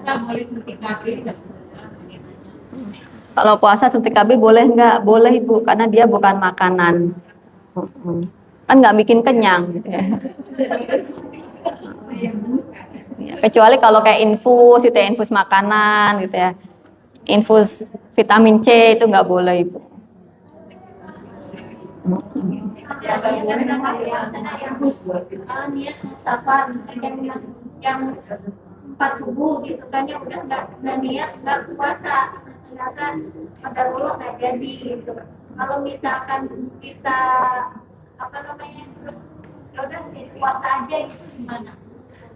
B: Boleh suntik KB nggak?
A: Kalau puasa suntik KB boleh nggak? Boleh Ibu, karena dia bukan makanan. Kan nggak bikin kenyang. Gitu ya. Kecuali kalau kayak infus, itu ya, infus makanan gitu ya. Infus vitamin C itu nggak boleh Ibu.
E: Niat safar yang 4 subuh gitu kan ya udah nggak niat nggak puasa, misalkan pada dulu nggak jadi gitu. Kalau misalkan kita apa namanya terus ya udah puasa aja gitu gimana?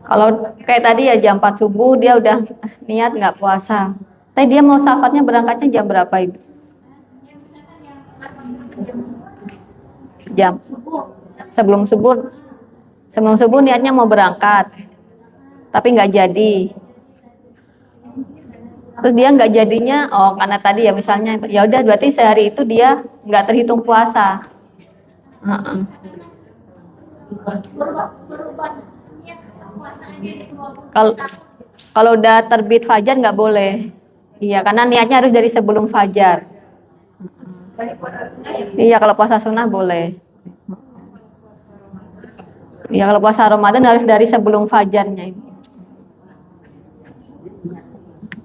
A: Kalau kayak tadi ya jam 4 subuh dia udah niat nggak puasa. Tapi dia mau safarnya berangkatnya jam berapa Ibu? Jam sebelum subuh. Sebelum subuh niatnya mau berangkat. Tapi nggak jadi. Terus dia nggak jadinya, oh karena tadi ya misalnya, ya udah berarti sehari itu dia nggak terhitung puasa. Kalau udah terbit fajar nggak boleh. Iya, karena niatnya harus dari sebelum fajar. Iya, kalau puasa sunnah boleh. Iya, kalau puasa Ramadan harus dari sebelum fajarnya.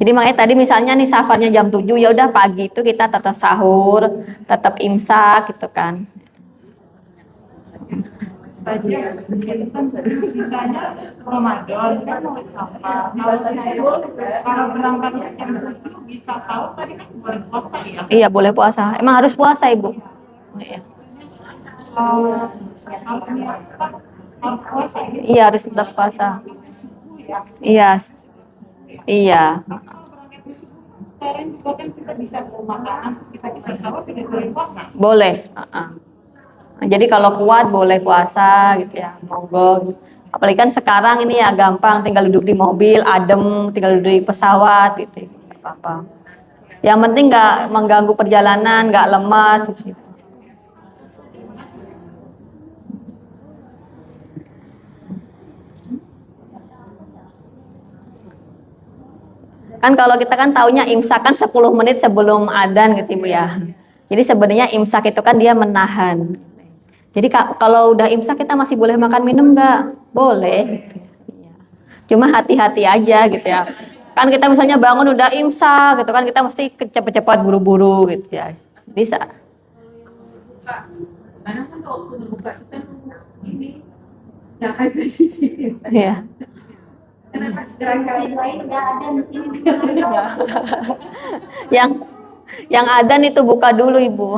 A: Jadi makanya tadi misalnya nih safarnya jam 7, ya udah pagi itu kita tetap sahur, tetap imsak gitu kan.
C: Saja, itu kan misalnya Ramadan kan mau safar. Kalau berangkatnya jam 7 bisa sahur tadi kan boleh puasa ya?
A: Iya boleh puasa. Emang harus puasa Ibu. Iya.
C: Harus niat harus puasa ya?
A: Iya harus tetap puasa. Iya. Iya.
C: Sekarang juga kan kita bisa bawa makanan, terus kita bisa sahur, tidak boleh puasa.
A: Boleh. Nah, jadi kalau kuat boleh puasa gitu ya, monggo. Apalagi kan sekarang ini ya gampang, tinggal duduk di mobil, adem, tinggal duduk di pesawat gitu, nggak apa-apa. Yang penting nggak mengganggu perjalanan, nggak lemas. Gitu. Kan kalau kita kan taunya imsak kan 10 menit sebelum adzan gitu Ibu ya. Jadi sebenarnya imsak itu kan dia menahan. Jadi kalau udah imsak kita masih boleh makan minum nggak? Boleh. Cuma hati-hati aja gitu ya. Kan kita misalnya bangun udah imsak gitu kan, kita mesti cepet-cepet buru-buru gitu ya. Bisa.
B: Karena kan waktu berbuka kita sini nggak kasih di sini.
A: Iya.
E: Kenapa sekarang kali lain nggak ada di sini?
A: Yang adzan itu buka dulu Ibu.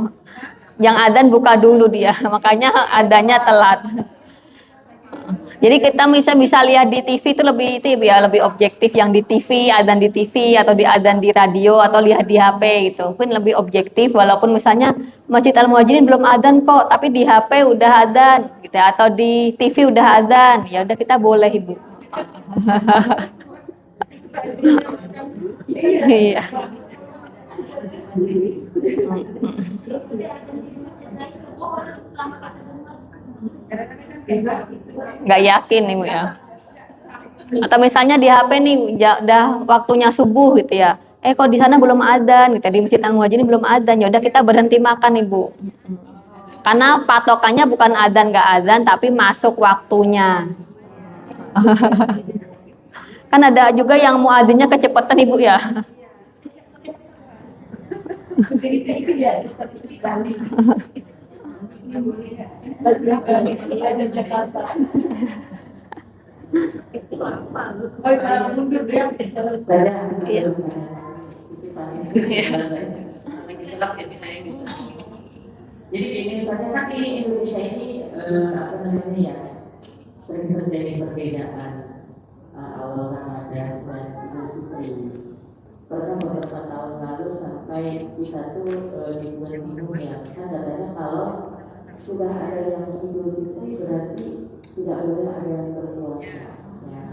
A: yang adzan buka dulu dia, makanya adanya telat. Jadi kita bisa lihat di TV itu lebih ya lebih objektif, yang di TV, adzan di TV atau di adzan di radio atau lihat di HP gitu. Mungkin lebih objektif walaupun misalnya Masjid Al Muhajirin belum adzan kok, tapi di HP udah adzan gitu ya, atau di TV udah adzan. Ya udah kita boleh, Ibu. Iya. Nggak yakin Ibu ya. Atau misalnya di HP nih udah waktunya subuh gitu ya. Kok di sana belum adzan gitu, di Masjid Al Muhajirin belum adzan. Ya udah kita berhenti makan, Ibu. Karena patokannya bukan adzan nggak adzan, tapi masuk waktunya. Kan ada juga yang muadzinnya kecepatan, Ibu ya.
D: Jadi di misalnya kan di Indonesia ini apa namanya ya, sering terjadi perbedaan awal Ramadan dan Idul Fitri. Pernah beberapa tahun lalu sampai kita tuh bingung ya, kan katanya kalau sudah ada yang Idul Fitri berarti tidak boleh ada yang berpuasa. Ya.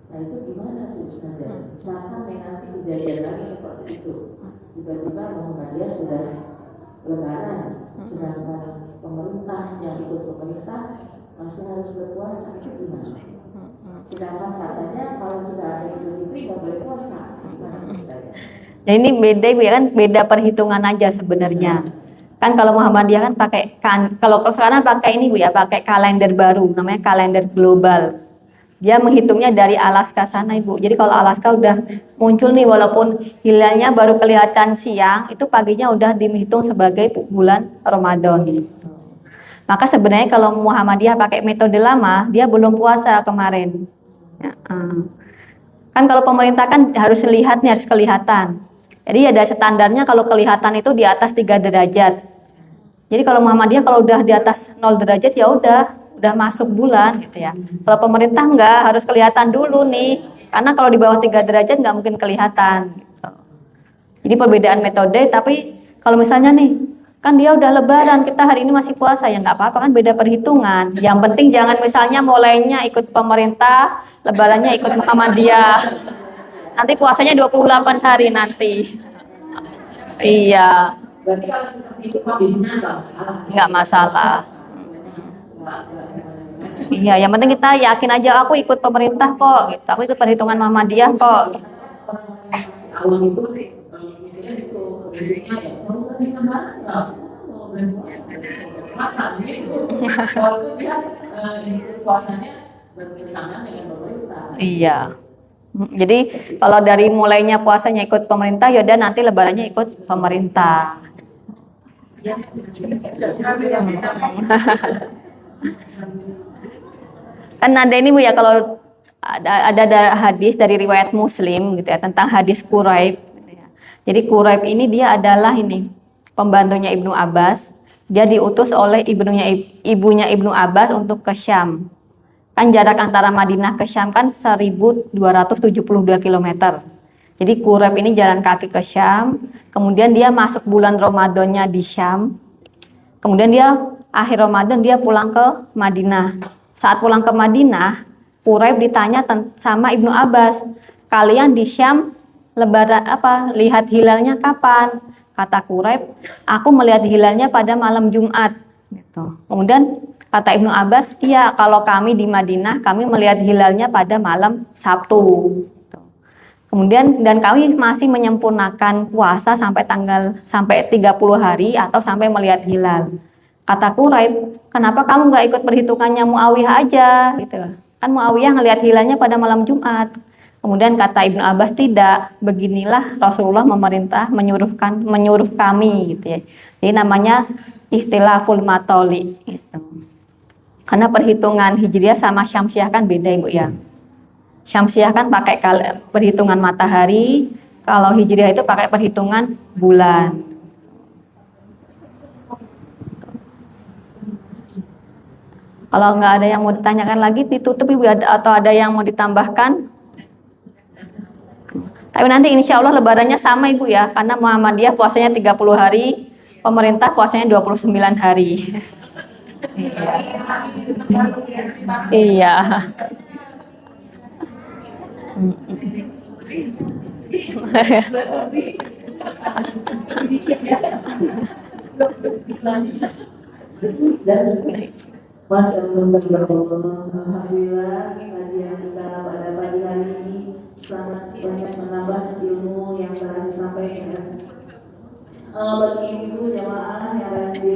D: Nah itu gimana tuh Ustazah? Misalkan nanti kejadian lagi seperti itu, tiba-tiba Muhammadiyah sudah lebaran, sedangkan pemerintah yang ikut pemerintah masih harus berpuasa, itu gimana? Sedangkan rasanya kalau sudah ada Idul Fitri nggak boleh puasa.
A: Nah ini beda ya kan, beda perhitungan aja sebenarnya. Kan kalau Muhammadiyah kan kalau sekarang pakai ini Bu ya, pakai kalender baru, namanya kalender global. Dia menghitungnya dari Alaska sana, Ibu. Jadi kalau Alaska udah muncul nih, walaupun hilalnya baru kelihatan siang, itu paginya udah dihitung sebagai bulan Ramadan. Maka sebenarnya kalau Muhammadiyah pakai metode lama, dia belum puasa kemarin. Ya, kan kalau pemerintah kan harus lihat nih, harus kelihatan. Jadi ada standarnya, kalau kelihatan itu di atas 3 derajat. Jadi kalau Muhammadiyah kalau udah di atas 0 derajat ya udah masuk bulan gitu ya. Kalau pemerintah enggak, harus kelihatan dulu nih. Karena kalau di bawah 3 derajat nggak mungkin kelihatan gitu. Jadi perbedaan metode, tapi kalau misalnya nih, kan dia udah lebaran, kita hari ini masih puasa, ya nggak apa-apa, kan beda perhitungan. Yang penting jangan misalnya mulainya ikut pemerintah, lebarannya ikut Muhammadiyah. Nanti puasanya 28 hari nanti. Iya.
D: Berarti kalau seperti itu kondisinya nggak masalah.
A: Nggak masalah. Iya, yang penting kita yakin aja, aku ikut pemerintah kok, gitu. Aku ikut perhitungan Muhammadiyah kok.
D: Awal itu mikirnya itu kondisinya ya, kalau dari lebaran nggak mau puasa gitu. Kalau itu dia puasanya bersamaan dengan pemerintah.
A: Iya. Jadi kalau dari mulainya puasanya ikut pemerintah, yaudah nanti lebarannya ikut pemerintah. Kan ada ini Bu ya, kalau ada hadis dari riwayat Muslim gitu ya, tentang hadis Quraib gitu ya. Jadi Quraib ini dia adalah ini pembantunya Ibnu Abbas. Dia diutus oleh ibunya Ibnu Abbas untuk ke Syam. Kan jarak antara Madinah ke Syam kan 1272 km. Jadi Quraib ini jalan kaki ke Syam, kemudian dia masuk bulan Ramadannya di Syam. Kemudian dia akhir Ramadan dia pulang ke Madinah. Saat pulang ke Madinah, Quraib ditanya sama Ibnu Abbas, "Kalian di Syam lebaran lihat hilalnya kapan?" Kata Quraib, "Aku melihat hilalnya pada malam Jumat." Gitu. Kemudian kata Ibnu Abbas, "Iya, kalau kami di Madinah, kami melihat hilalnya pada malam Sabtu." Gitu. Kemudian dan kami masih menyempurnakan puasa sampai 30 hari atau sampai melihat hilal. Kata Quraib, "Kenapa kamu nggak ikut perhitungannya Muawiyah aja?" Gitu. Kan Muawiyah ngelihat hilalnya pada malam Jumat. Kemudian kata Ibnu Abbas, "Tidak, beginilah Rasulullah menyuruh kami." Gitu ya. Jadi namanya ikhtilaful matoli. Gitu. Karena perhitungan Hijriah sama Syamsiah kan beda Ibu ya. Syamsiah kan pakai perhitungan matahari, kalau Hijriah itu pakai perhitungan bulan. Kalau nggak ada yang mau ditanyakan lagi, ditutup Ibu atau ada yang mau ditambahkan? Tapi nanti insya Allah lebarannya sama Ibu ya, karena Muhammadiyah puasanya 30 hari, pemerintah puasanya 29 hari. Iya.
F: Masya Allah, alhamdulillah kajian kita pada pagi hari ini sangat banyak menambah ilmu yang telah disampaikan. Bagi ibu jamaah yang ada di